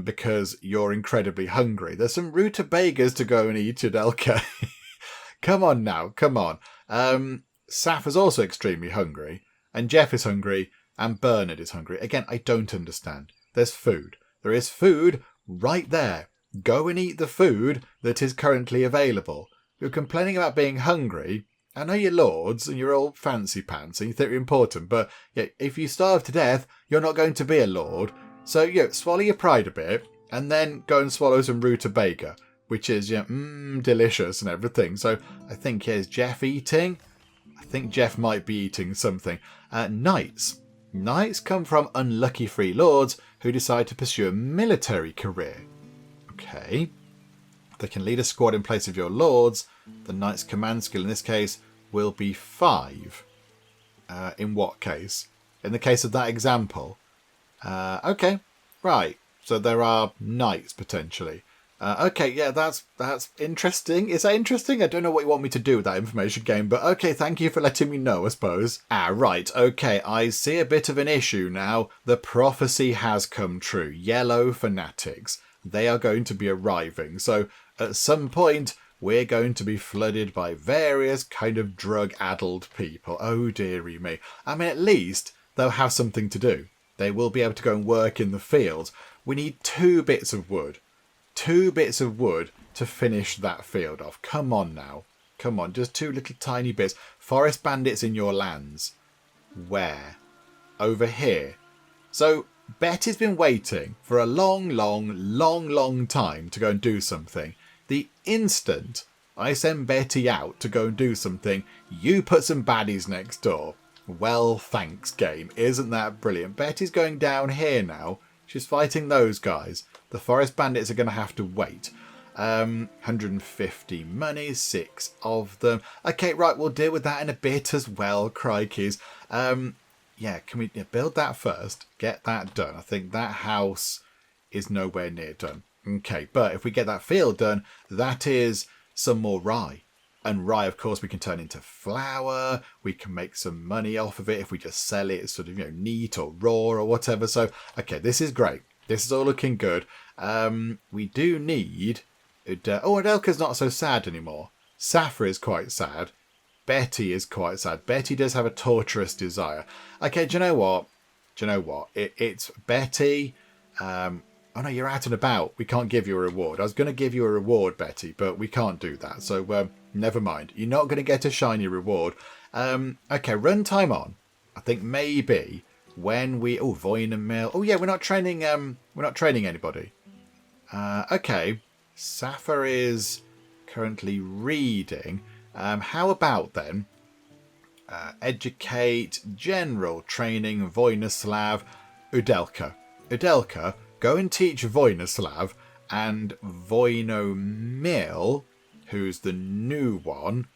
because you're incredibly hungry. There's some rutabagas to go and eat, Udelka. Come on now, come on. Saf is also extremely hungry, and Jeff is hungry, and Bernard is hungry. Again, I don't understand. There's food. There is food right there. Go and eat the food that is currently available. You're complaining about being hungry. I know you're lords and you're all fancy pants and you think you're important, but yeah, if you starve to death, you're not going to be a lord. So yeah, swallow your pride a bit and then go and swallow some rutabaga, which is delicious and everything. So I think, is Jeff eating? I think Jeff might be eating something. Knights. Knights come from unlucky free lords who decide to pursue a military career. Okay. They can lead a squad in place of your lords. The knight's command skill in this case will be 5. In what case? In the case of that example. Okay, right. So there are knights potentially. Okay, yeah, that's interesting. Is that interesting? I don't know what you want me to do with that information, game, but okay, thank you for letting me know, I suppose. Right, okay, I see a bit of an issue now. The prophecy has come true. Yellow fanatics. They are going to be arriving. So at some point, we're going to be flooded by various kind of drug-addled people. Oh, dearie me. I mean, at least they'll have something to do. They will be able to go and work in the fields. We need 2 bits of wood. 2 bits of wood to finish that field off. Come on now. Come on, just 2 little tiny bits. Forest bandits in your lands. Where? Over here. So Betty's been waiting for a long time to go and do something. The instant I send Betty out to go and do something, you put some baddies next door. Well, thanks, game. Isn't that brilliant? Betty's going down here now. She's fighting those guys. The forest bandits are going to have to wait. 150 money, 6 of them. Okay, right, we'll deal with that in a bit as well, crikeys. Yeah, can we build that first? Get that done. I think that house is nowhere near done. Okay, but if we get that field done, that is some more rye. And rye, of course, we can turn into flour. We can make some money off of it if we just sell it sort of, neat or raw or whatever. So, okay, this is great. This is all looking good. We do need... Adelka's not so sad anymore. Safa is quite sad. Betty is quite sad. Betty does have a torturous desire. Okay, do you know what? It's Betty. Oh no, you're out and about. We can't give you a reward. I was going to give you a reward, Betty, but we can't do that. So never mind. You're not going to get a shiny reward. Okay, runtime on. I think maybe when we... Oh, Voyne and Mill. Oh yeah, we're not training anybody. Okay. Safa is currently reading. How about then educate, general training, Voynislav, Udelka. Udelka, go and teach Voynislav and Voinomil, who's the new one.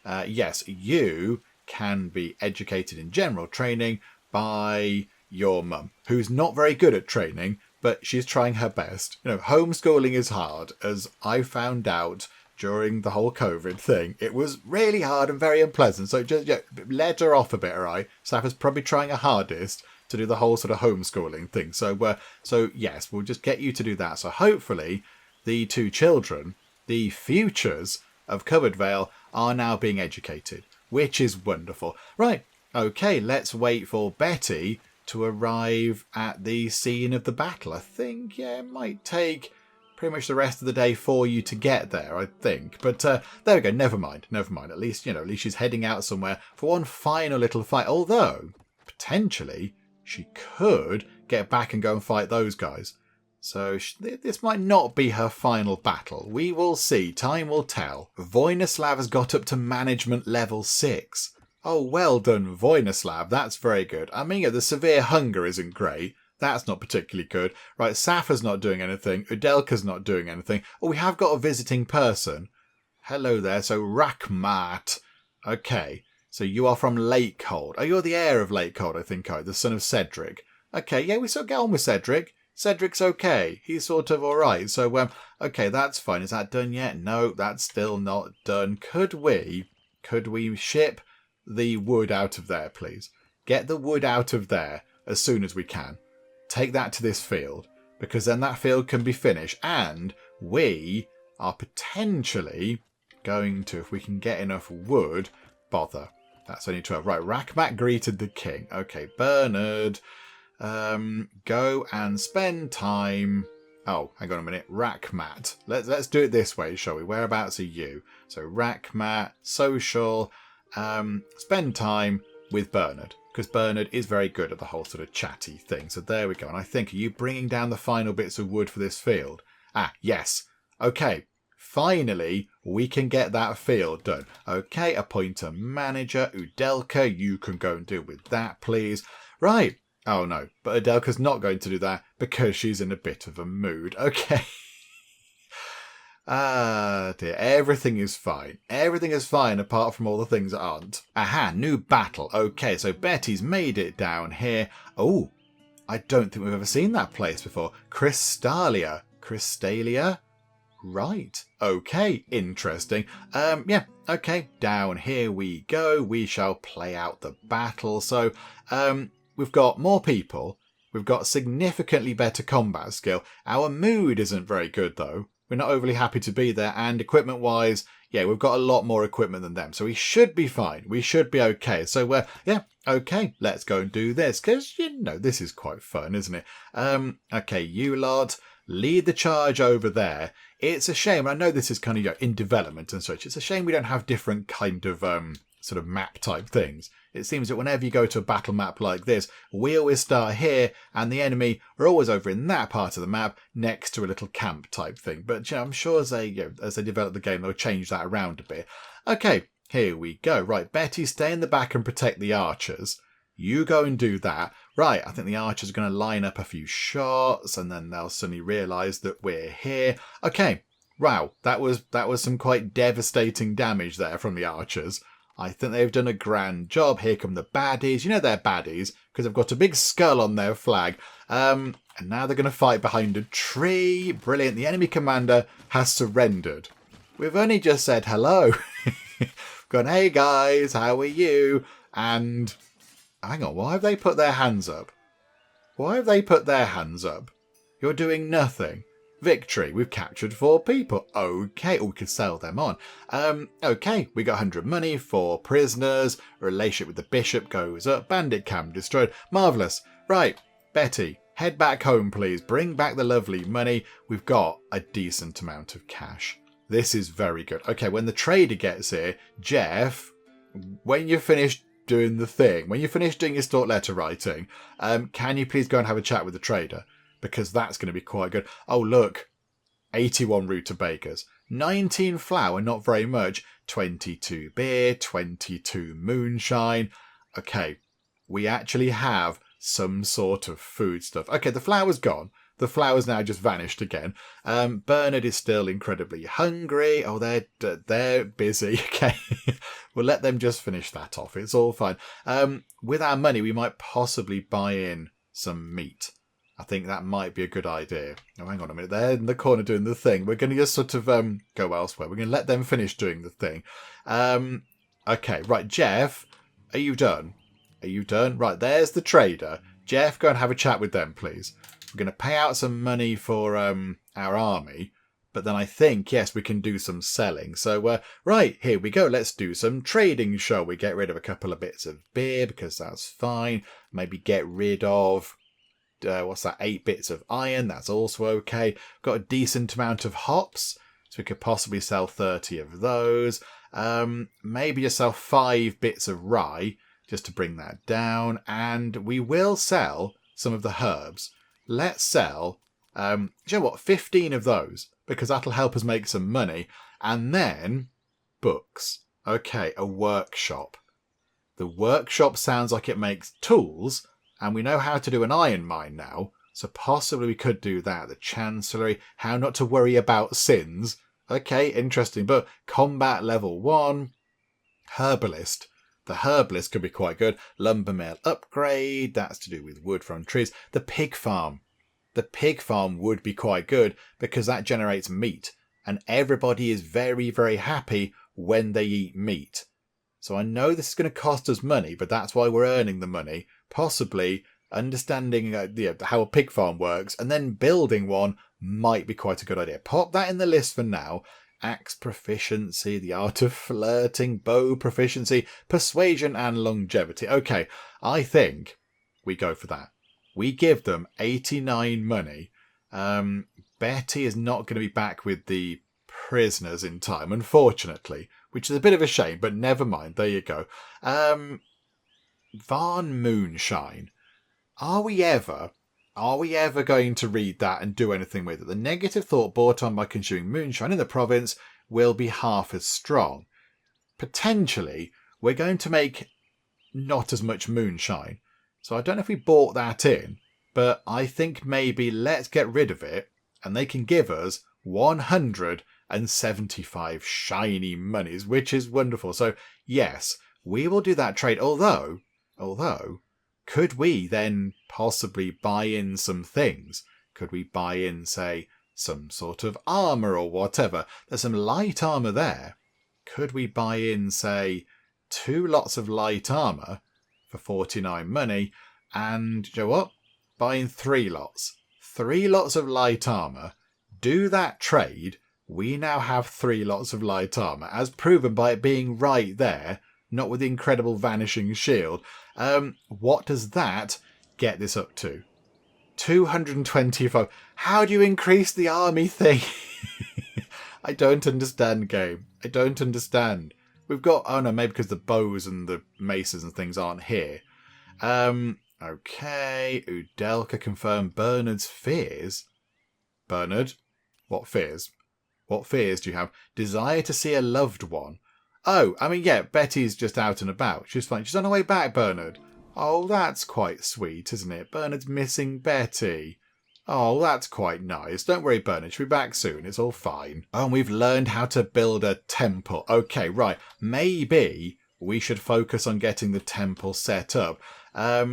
Yes, you can be educated in general training by your mum, who's not very good at training, but she's trying her best. Homeschooling is hard, as I found out during the whole COVID thing. It was really hard and very unpleasant. So just let her off a bit, all right? Safa's probably trying her hardest to do the whole sort of homeschooling thing. So yes, we'll just get you to do that. So hopefully the 2 children, the futures of CupboardVale, are now being educated, which is wonderful. Right, okay, let's wait for Betty to arrive at the scene of the battle. I think, it might take pretty much the rest of the day for you to get there, I think. But there we go, never mind. At least, at least she's heading out somewhere for one final little fight. Although, potentially, she could get back and go and fight those guys. So this might not be her final battle. We will see. Time will tell. Voinislav has got up to management level 6. Oh, well done, Voinislav. That's very good. I mean, the severe hunger isn't great. That's not particularly good. Right, Safa's not doing anything. Udelka's not doing anything. Oh, we have got a visiting person. Hello there. So, Rakhmat. Okay. So you are from Lakehold. Oh, you're the heir of Lakehold, I think, the son of Cedric. Okay, yeah, we sort of get on with Cedric. Cedric's okay. He's sort of all right. So, okay, that's fine. Is that done yet? No, that's still not done. Could we ship the wood out of there, please? Get the wood out of there as soon as we can. Take that to this field, because then that field can be finished. And we are potentially going to, if we can get enough wood, bother. That's only 12. Right, Rakhmat greeted the king. Okay, Bernard, go and spend time. Oh, hang on a minute. Rakhmat. Let's do it this way, shall we? Whereabouts are you? So Rakhmat, social, spend time with Bernard. Because Bernard is very good at the whole sort of chatty thing. So there we go. And I think, are you bringing down the final bits of wood for this field? Ah, yes. Okay. Finally, we can get that field done. Okay, appoint a manager. Udelka, you can go and deal with that, please. Right. Oh, no. But Udelka's not going to do that because she's in a bit of a mood. Okay. Ah, dear. Everything is fine. Everything is fine apart from all the things that aren't. Aha, new battle. Okay, so Betty's made it down here. Oh, I don't think we've ever seen that place before. Crystalia. Crystalia? Right. Okay, interesting. Yeah, okay. Down here we go. We shall play out the battle. So, we've got more people. We've got significantly better combat skill. Our mood isn't very good, though. We're not overly happy to be there, and equipment-wise, yeah, we've got a lot more equipment than them, so we should be fine. We should be okay. So, yeah, okay, let's go and do this, because, this is quite fun, isn't it? Okay, you lot, lead the charge over there. It's a shame, I know this is kind of in development and such, it's a shame we don't have different kind of sort of map-type things. It seems that whenever you go to a battle map like this, we always start here, and the enemy are always over in that part of the map, next to a little camp type thing. But I'm sure as they develop the game, they'll change that around a bit. Okay, here we go. Right, Betty, stay in the back and protect the archers. You go and do that. Right, I think the archers are going to line up a few shots, and then they'll suddenly realise that we're here. Okay, wow, that was some quite devastating damage there from the archers. I think they've done a grand job. Here come the baddies. You know they're baddies because they've got a big skull on their flag. And now they're going to fight behind a tree. Brilliant. The enemy commander has surrendered. We've only just said hello. Gone, hey guys, how are you? And hang on, why have they put their hands up? Why have they put their hands up? You're doing nothing. Victory, we've captured 4 people. Okay, we could sell them on. Okay, we got 100 money for prisoners. Relationship with the bishop goes up. Bandit camp destroyed. Marvellous. Right, Betty, head back home, please. Bring back the lovely money. We've got a decent amount of cash. This is very good. Okay, when the trader gets here, Jeff, when you're finished doing the thing, when you're finished doing your stalk letter writing, can you please go and have a chat with the trader? Because that's going to be quite good. Oh, look. 81 rutabagas. 19 flour, not very much. 22 beer, 22 moonshine. Okay, we actually have some sort of food stuff. Okay, the flour's gone. The flour's now just vanished again. Bernard is still incredibly hungry. Oh, they're busy. Okay, we'll let them just finish that off. It's all fine. With our money, we might possibly buy in some meat. I think that might be a good idea. Oh, hang on a minute. They're in the corner doing the thing. We're going to just sort of go elsewhere. We're going to let them finish doing the thing. Okay, right. Jeff, are you done? Are you done? Right, there's the trader. Jeff, go and have a chat with them, please. We're going to pay out some money for our army. But then I think, yes, we can do some selling. So, right, here we go. Let's do some trading, shall we? Get rid of a couple of bits of beer because that's fine. Maybe get rid of... 8 bits of iron, that's also okay. Got a decent amount of hops, so we could possibly sell 30 of those. Maybe just sell 5 bits of rye, just to bring that down. And we will sell some of the herbs. Let's sell Do you know what? 15 of those, because that'll help us make some money. And then books. Okay, a workshop. The workshop sounds like it makes tools, and we know how to do an iron mine now, so possibly we could do that. The Chancellery, how not to worry about sins. Okay, interesting, but combat level 1. Herbalist. The herbalist could be quite good. Lumber mill upgrade, that's to do with wood from trees. The pig farm. The pig farm would be quite good because that generates meat, and everybody is very, very happy when they eat meat. So I know this is going to cost us money, but that's why we're earning the money. Possibly understanding how a pig farm works and then building one might be quite a good idea. Pop that in the list for now. Axe proficiency, the art of flirting, bow proficiency, persuasion and longevity. Okay, I think we go for that. We give them 89 money. Betty is not going to be back with the prisoners in time, unfortunately, which is a bit of a shame, but never mind. There you go. Varn Moonshine. Are we ever going to read that and do anything with it? The negative thought brought on by consuming moonshine in the province will be half as strong. Potentially, we're going to make not as much moonshine. So I don't know if we bought that in, but I think maybe let's get rid of it and they can give us 175 shiny monies, which is wonderful. So yes, we will do that trade. Although, could we then possibly buy in some things? Could we buy in, say, some sort of armour or whatever? There's some light armour there. Could we buy in, say, 2 lots of light armour for 49 money? And, you know what? Buy in 3 lots. 3 lots of light armour. Do that trade. We now have 3 lots of light armour, as proven by it being right there, not with the incredible vanishing shield. What does that get this up to? 225. How do you increase the army thing? I don't understand, game. I don't understand. We've got... Oh, no, maybe because the bows and the maces and things aren't here. Okay. Udelka confirmed Bernard's fears. Bernard? What fears? What fears do you have? Desire to see a loved one. Oh, I mean, yeah, Betty's just out and about. She's fine. She's on her way back, Bernard. Oh, that's quite sweet, isn't it? Bernard's missing Betty. Oh, that's quite nice. Don't worry, Bernard. She'll be back soon. It's all fine. Oh, and we've learned how to build a temple. Okay, right. Maybe we should focus on getting the temple set up. I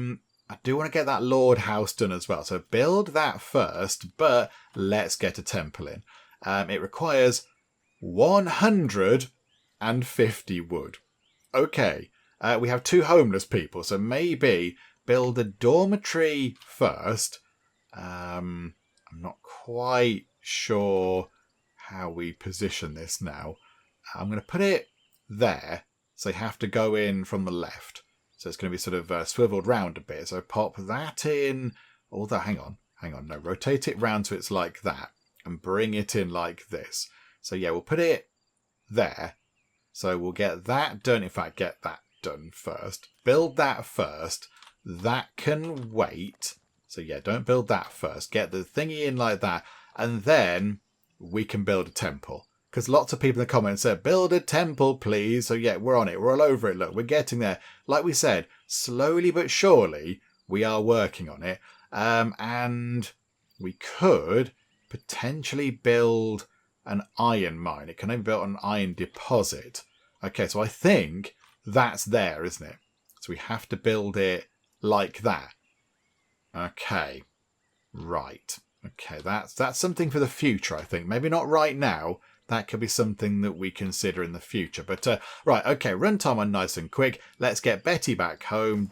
do want to get that Lord House done as well. So build that first, but let's get a temple in. It requires 150 wood. Okay, we have 2 homeless people, so maybe build a dormitory first. I'm not quite sure how we position this now. I'm going to put it there, so you have to go in from the left. So it's going to be sort of swiveled round a bit. So pop that in. Although, hang on. No, rotate it round so it's like that. And bring it in like this. So yeah, we'll put it there. So we'll get that done. In fact, get that done first. Build that first. That can wait. So yeah, don't build that first. Get the thingy in like that. And then we can build a temple. Because lots of people in the comments said, build a temple, please. So yeah, we're on it. We're all over it. Look, we're getting there. Like we said, slowly but surely, we are working on it. And we could potentially build an iron mine. It can only be built on an iron deposit. Okay, so I think that's there, isn't it? So we have to build it like that. Okay, right. Okay, that's something for the future, I think. Maybe not right now. That could be something that we consider in the future. But, right, okay, runtime on nice and quick. Let's get Betty back home.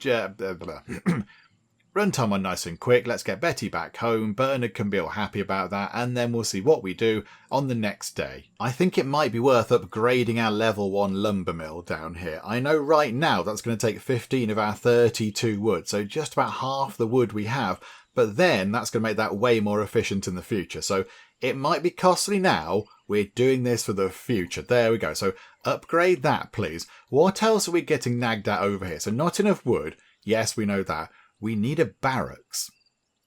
Runtime on nice and quick. Let's get Betty back home. Bernard can be all happy about that. And then we'll see what we do on the next day. I think it might be worth upgrading our level 1 lumber mill down here. I know right now that's going to take 15 of our 32 wood. So just about half the wood we have. But then that's going to make that way more efficient in the future. So it might be costly now. We're doing this for the future. There we go. So upgrade that, please. What else are we getting nagged at over here? So not enough wood. Yes, we know that. We need a barracks.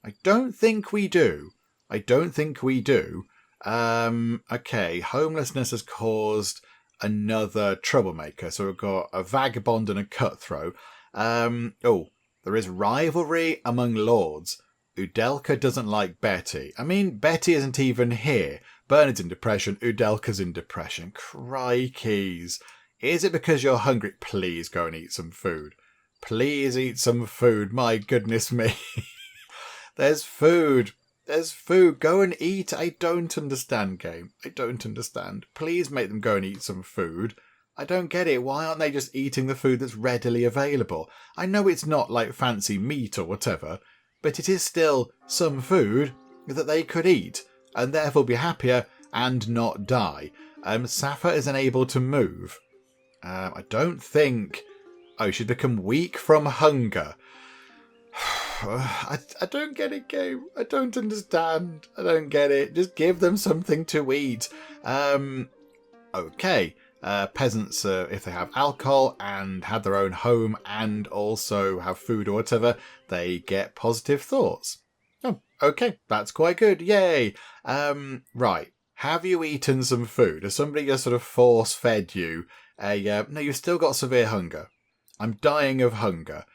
I don't think we do. I don't think we do. Okay, homelessness has caused another troublemaker. So we've got a vagabond and a cutthroat. There is rivalry among lords. Udelka doesn't like Betty. I mean, Betty isn't even here. Bernard's in depression. Udelka's in depression. Crikeys. Is it because you're hungry? Please go and eat some food. Please eat some food. My goodness me. There's food. There's food. Go and eat. I don't understand, game. I don't understand. Please make them go and eat some food. I don't get it. Why aren't they just eating the food that's readily available? I know it's not like fancy meat or whatever, but it is still some food that they could eat and therefore be happier and not die. Safa is unable to move. I don't think... Oh, she's become weak from hunger. I don't get it, game. I don't understand. I don't get it. Just give them something to eat. Okay. Peasants, if they have alcohol and have their own home and also have food or whatever, they get positive thoughts. Oh, okay. That's quite good. Yay. Right. Have you eaten some food? Has somebody just sort of force-fed you no, you've still got severe hunger. I'm dying of hunger.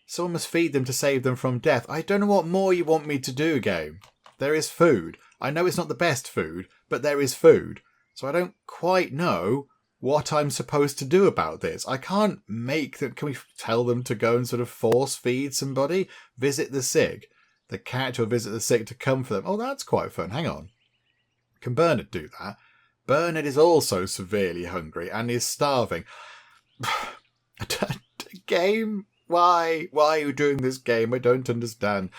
Someone must feed them to save them from death. I don't know what more you want me to do, game. There is food. I know it's not the best food, but there is food. So I don't quite know what I'm supposed to do about this. I can't make them... Can we tell them to go and sort of force feed somebody? Visit the sick. The character will visit the sick to comfort them. Oh, that's quite fun. Hang on. Can Bernard do that? Bernard is also severely hungry and is starving. Game? Why? Why are you doing this game? I don't understand.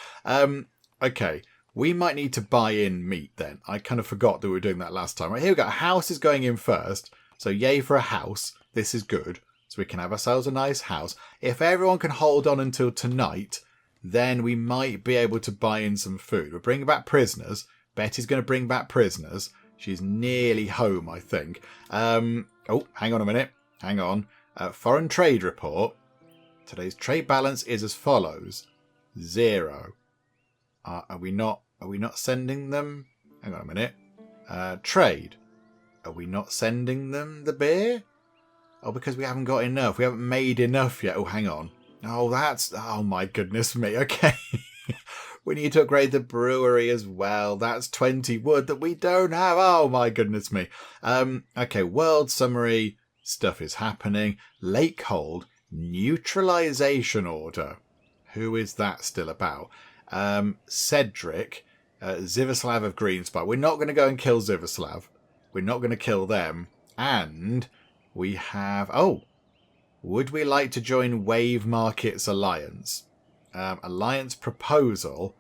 Okay. We might need to buy in meat then. I kind of forgot that we were doing that last time. Right, here we go. A house is going in first. So yay for a house. This is good. So we can have ourselves a nice house. If everyone can hold on until tonight, then we might be able to buy in some food. We're bringing back prisoners. Betty's going to bring back prisoners. She's nearly home, I think. Oh, hang on a minute. Hang on. Foreign trade report. Today's trade balance is as follows. 0. Are we not sending them? Hang on a minute. Trade. Are we not sending them the beer? Oh, because we haven't got enough. We haven't made enough yet. Oh, hang on. Oh my goodness me. Okay. We need to upgrade the brewery as well. That's 20 wood that we don't have. Oh my goodness me. Okay, world summary. Stuff is happening. Lakehold. Neutralization order. Who is that still about? Cedric. Zivislav of Greenspire. We're not going to go and kill Zivislav. We're not going to kill them. And we have... Oh, would we like to join Wave Markets Alliance? Alliance proposal.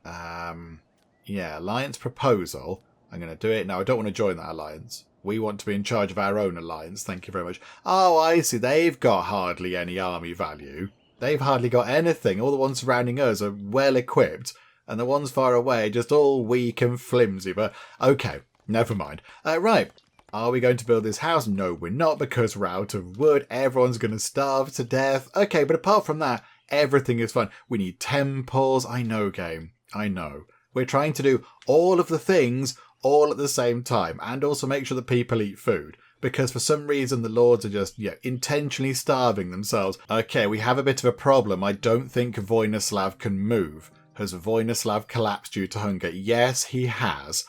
Yeah, alliance proposal. I'm going to do it. No, I don't want to join that alliance. We want to be in charge of our own alliance. Thank you very much. Oh, I see. They've got hardly any army value. They've hardly got anything. All the ones surrounding us are well equipped. And the ones far away are just all weak and flimsy. But okay, never mind. Right. Are we going to build this house? No, we're not, because we're out of wood. Everyone's going to starve to death. Okay, but apart from that, everything is fine. We need temples. I know, game. I know. We're trying to do all of the things all at the same time and also make sure that people eat food. Because for some reason the lords are just intentionally starving themselves. Okay, we have a bit of a problem. I don't think Voinislav can move. Has Voinislav collapsed due to hunger? Yes, he has.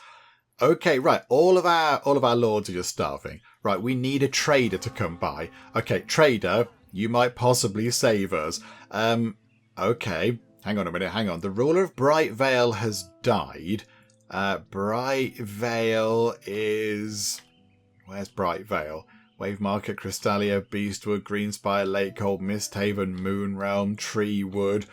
Okay, right. All of our lords are just starving. Right, we need a trader to come by. Okay, trader, you might possibly save us. Okay. Hang on a minute, hang on. The ruler of Bright Vale has died. Bright Vale is... Where's Bright Vale? Wave Market, Crystalia, Beastwood, Greenspire, Lakehold, Misthaven, Moonrealm, Treewood.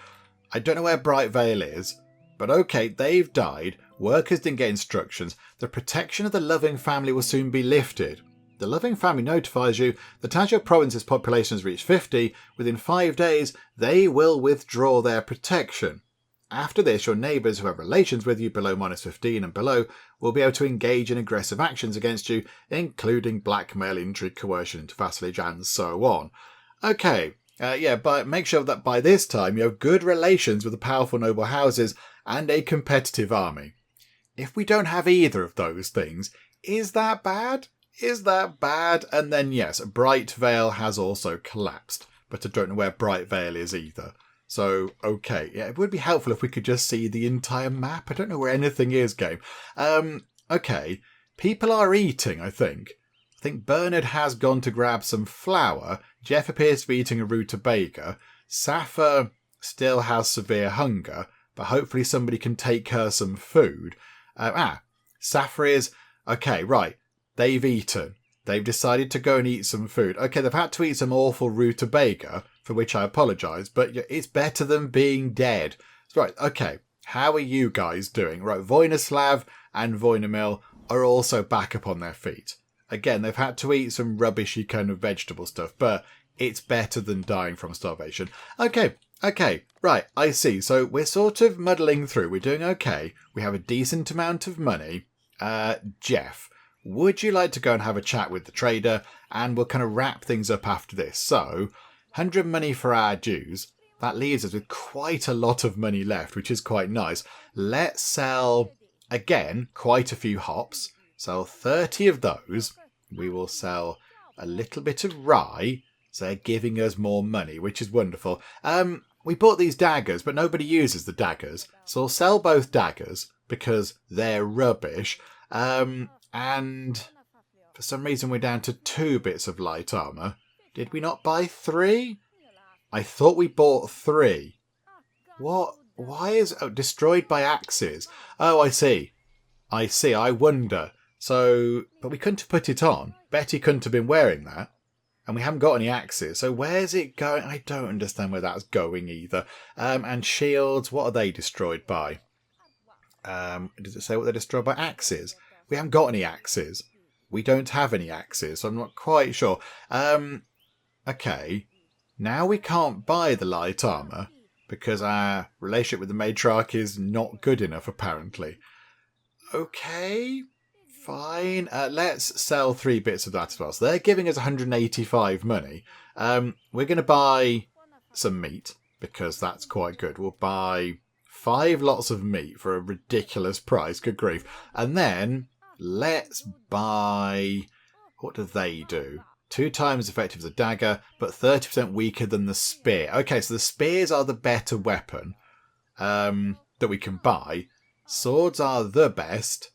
I don't know where Bright Vale is, but okay, they've died. Workers didn't get instructions. The protection of the Loving family will soon be lifted. The Loving family notifies you that as your province's population has reached 50, within 5 days, they will withdraw their protection. After this, your neighbours who have relations with you below -15 and below will be able to engage in aggressive actions against you, including blackmail, intrigue, coercion into vassalage, and so on. Okay, Yeah, but make sure that by this time you have good relations with the powerful noble houses and a competitive army. If we don't have either of those things, is that bad? Is that bad? And then yes, Bright Vale has also collapsed, but I don't know where Bright Vale is either. So, okay, yeah, it would be helpful if we could just see the entire map. I don't know where anything is, game. Okay, people are eating, I think. I think Bernard has gone to grab some flour. Jeff appears to be eating a rutabaga. Safa still has severe hunger, but hopefully somebody can take her some food. Safa is... Okay, right. They've eaten. They've decided to go and eat some food. Okay, they've had to eat some awful rutabaga, for which I apologise, but it's better than being dead. Right, okay. How are you guys doing? Right, Voinislav and Voinamil are also back up on their feet. Again, they've had to eat some rubbishy kind of vegetable stuff, but it's better than dying from starvation. Okay, right, I see. So we're sort of muddling through. We're doing okay. We have a decent amount of money. Jeff, would you like to go and have a chat with the trader? And we'll kind of wrap things up after this. So, 100 money for our dues. That leaves us with quite a lot of money left, which is quite nice. Let's sell, again, quite a few hops. Sell 30 of those. We will sell a little bit of rye. So they're giving us more money, which is wonderful. We bought these daggers, but nobody uses the daggers. So we'll sell both daggers because they're rubbish. And for some reason we're down to 2 bits of light armour. Did we not buy 3? I thought we bought 3. What? Why is... Oh, destroyed by axes. Oh, I see. I wonder. So, but we couldn't have put it on. Betty couldn't have been wearing that. And we haven't got any axes. So where's it going? I don't understand where that's going either. And shields, what are they destroyed by? Does it say what they're destroyed by? Axes. We haven't got any axes. We don't have any axes, so I'm not quite sure. Okay. Now we can't buy the light armour because our relationship with the matriarch is not good enough, apparently. Okay, fine. Let's sell 3 bits of that as well. So they're giving us 185 money. We're going to buy some meat because that's quite good. We'll buy 5 lots of meat for a ridiculous price. Good grief. And then let's buy... What do they do? 2 times effective as a dagger, but 30% weaker than the spear. Okay, so the spears are the better weapon that we can buy. Swords are the best,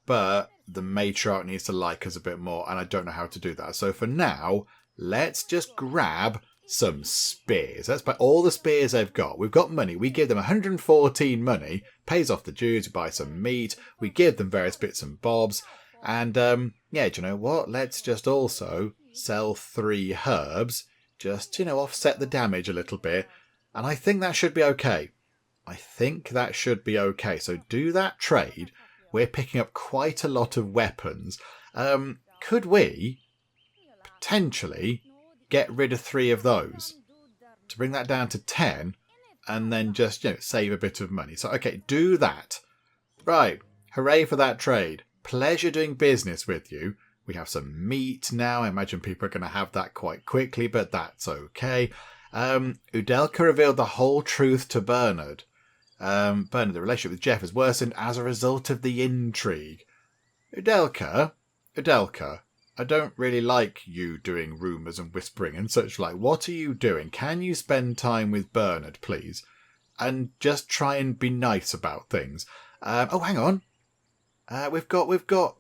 but the matriarch needs to like us a bit more, and I don't know how to do that. So for now, let's just grab some spears. Let's buy all the spears they've got. We've got money. We give them 114 money, pays off the dues, we buy some meat, we give them various bits and bobs, and yeah, do you know what? Let's just also sell 3 herbs, just, offset the damage a little bit, and I think that should be okay. So do that trade. We're picking up quite a lot of weapons. Could we potentially get rid of 3 of those to bring that down to 10 and then just, save a bit of money? So, okay, do that. Right. Hooray for that trade. Pleasure doing business with you. We have some meat now. I imagine people are going to have that quite quickly, but that's okay. Udelka revealed the whole truth to Bernard. Bernard, the relationship with Jeff has worsened as a result of the intrigue. Udelka, I don't really like you doing rumours and whispering and such like. What are you doing? Can you spend time with Bernard, please? And just try and be nice about things. Oh, hang on. We've got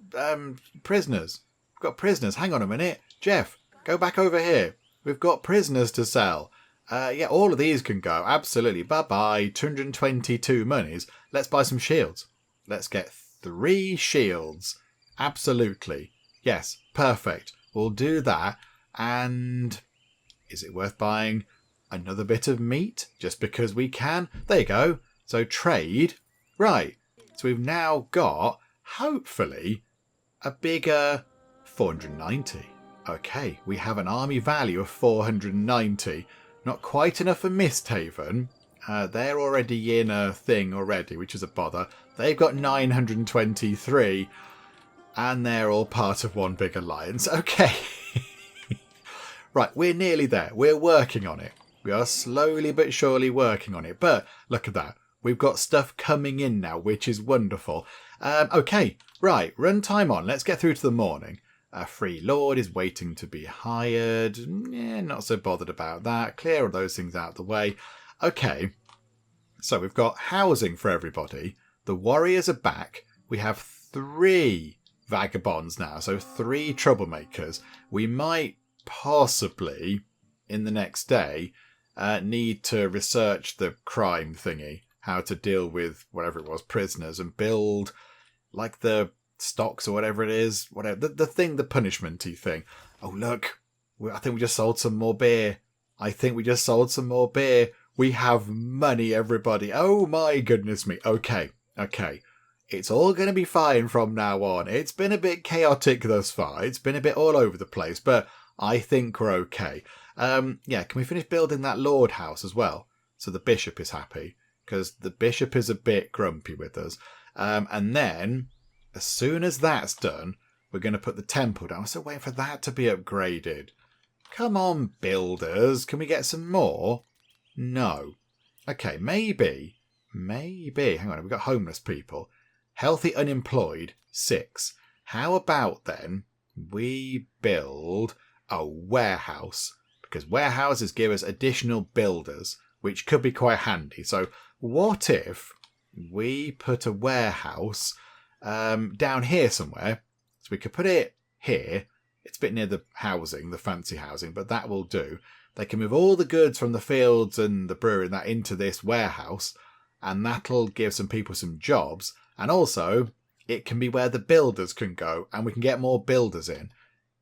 prisoners. We've got prisoners. Hang on a minute. Jeff, go back over here. We've got prisoners to sell. Yeah, all of these can go. Absolutely. Bye-bye. 222 monies. Let's buy some shields. Let's get 3 shields. Absolutely. Yes, perfect. We'll do that. And is it worth buying another bit of meat just because we can? There you go. So trade. Right. So we've now got, hopefully, a bigger 490. Okay, we have an army value of 490. Not quite enough for Misthaven. They're already in a thing already, which is a bother. They've got 923. And they're all part of one big alliance. Okay. Right, we're nearly there. We're working on it. We are slowly but surely working on it. But look at that. We've got stuff coming in now, which is wonderful. Okay, right, run time on. Let's get through to the morning. A free lord is waiting to be hired. Not so bothered about that. Clear all those things out of the way. Okay, so we've got housing for everybody. The warriors are back. We have 3 vagabonds now, so 3 troublemakers. We might possibly, in the next day, need to research the crime thingy, how to deal with whatever it was, prisoners, and build like the stocks or whatever it is, whatever the thing, the punishment-y thing. Oh look, I think we just sold some more beer. We have money, everybody. Oh my goodness me. Okay. It's all going to be fine from now on. It's been a bit chaotic thus far. It's been a bit all over the place, but I think we're okay. Can we finish building that lord house as well? So the bishop is happy, because the bishop is a bit grumpy with us. And then, as soon as that's done, we're going to put the temple down. I'm still waiting for that to be upgraded. Come on, builders. Can we get some more? No. Okay, maybe. Hang on, we've got homeless people. Healthy unemployed, 6. How about then we build a warehouse? Because warehouses give us additional builders, which could be quite handy. So what if we put a warehouse down here somewhere? So we could put it here. It's a bit near the housing, the fancy housing, but that will do. They can move all the goods from the fields and the brewery and that into this warehouse, and that'll give some people some jobs. And also, it can be where the builders can go, and we can get more builders in.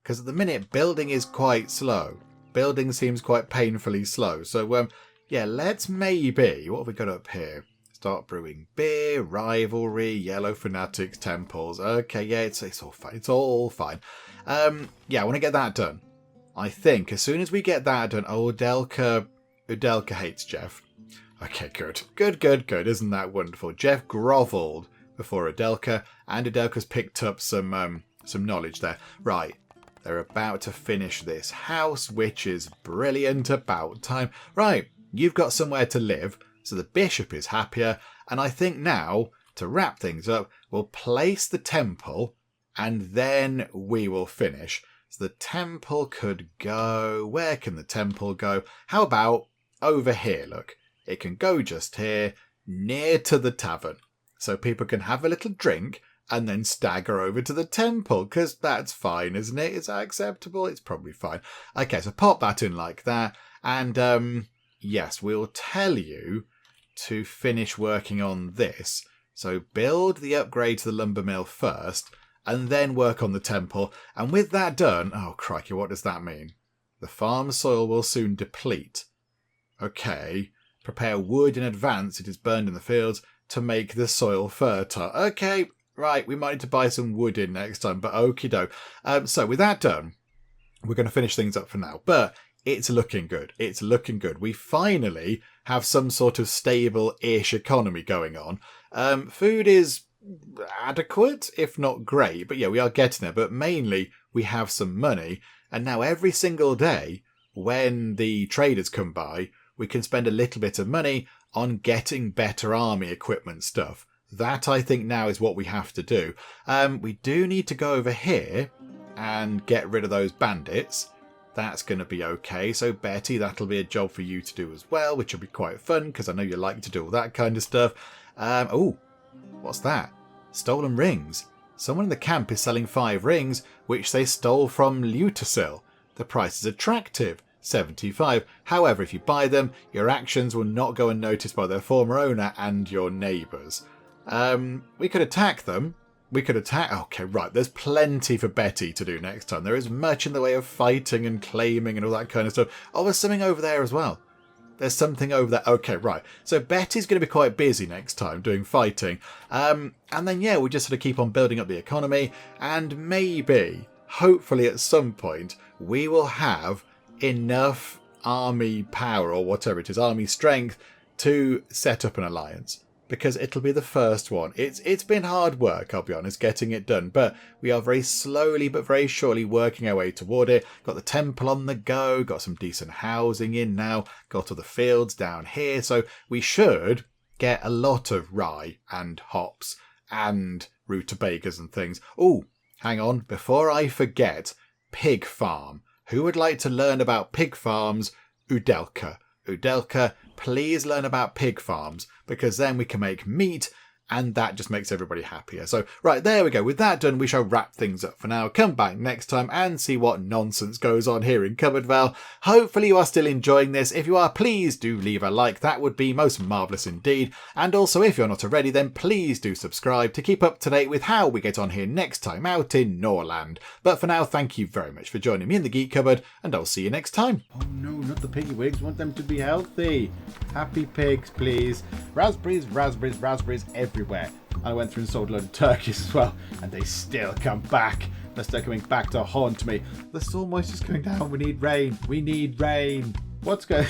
Because at the minute, building is quite slow. Building seems quite painfully slow. So, let's maybe... What have we got up here? Start brewing beer, rivalry, yellow fanatics, temples. Okay, yeah, it's all fine. It's all fine. I want to get that done. I think as soon as we get that done... Oh, Udelka hates Jeff. Okay, good. Good. Isn't that wonderful? Jeff grovelled before Udelka, and Udelka's picked up some knowledge there. Right, they're about to finish this house, which is brilliant. About time. Right, you've got somewhere to live, so the bishop is happier, and I think now, to wrap things up, we'll place the temple, and then we will finish. So the temple could go... Where can the temple go? How about over here, look. It can go just here, near to the tavern. So people can have a little drink and then stagger over to the temple, because that's fine, isn't it? Is that acceptable? It's probably fine. Okay, so pop that in like that. And, yes, we'll tell you to finish working on this. So build the upgrade to the lumber mill first, and then work on the temple. And with that done... Oh, crikey, what does that mean? The farm soil will soon deplete. Okay... Prepare wood in advance, it is burned in the fields, to make the soil fertile. Okay, right, we might need to buy some wood in next time, but okie doke. So with that done, we're going to finish things up for now. But it's looking good. We finally have some sort of stable-ish economy going on. Food is adequate, if not great, but yeah, we are getting there. But mainly, we have some money, and now every single day, when the traders come by, we can spend a little bit of money on getting better army equipment stuff. That, I think, now is what we have to do. We do need to go over here and get rid of those bandits. That's going to be okay. So, Betty, that'll be a job for you to do as well, which will be quite fun, because I know you like to do all that kind of stuff. What's that? Stolen rings. Someone in the camp is selling 5 rings, which they stole from Lutasil. The price is attractive. 75. However, if you buy them, your actions will not go unnoticed by their former owner and your neighbours. We could attack them. Okay, right. There's plenty for Betty to do next time. There is much in the way of fighting and claiming and all that kind of stuff. Oh, there's something over there as well. There's something over there. Okay, right. So Betty's going to be quite busy next time doing fighting. And then, yeah, we'll just sort of keep on building up the economy. And maybe, hopefully at some point, we will have enough army power, or whatever it is, army strength, to set up an alliance. because it'll be the first one. It's been hard work, I'll be honest, getting it done, but we are very slowly but very surely working our way toward it. Got the temple on the go, got some decent housing in now, got all the fields down here, so we should get a lot of rye and hops and rutabagas and things. Oh, hang on, before I forget, pig farm. Who would like to learn about pig farms? Udelka. Udelka, please learn about pig farms, because then we can make meat, and that just makes everybody happier. So, right, there we go. With that done, we shall wrap things up for now. Come back next time and see what nonsense goes on here in CupboardVale. Hopefully you are still enjoying this. If you are, please do leave a like. That would be most marvellous indeed. And also, if you're not already, then please do subscribe to keep up to date with how we get on here next time out in Norland. But for now, thank you very much for joining me in the Geek Cupboard, and I'll see you next time. Oh no, not the piggy wigs. Want them to be healthy. Happy pigs, please. Raspberries, raspberries, raspberries everywhere. I went through and sold a load of turkeys as well, and they still come back. They're still coming back to haunt me. The soil moisture's going down. We need rain. We need rain. What's going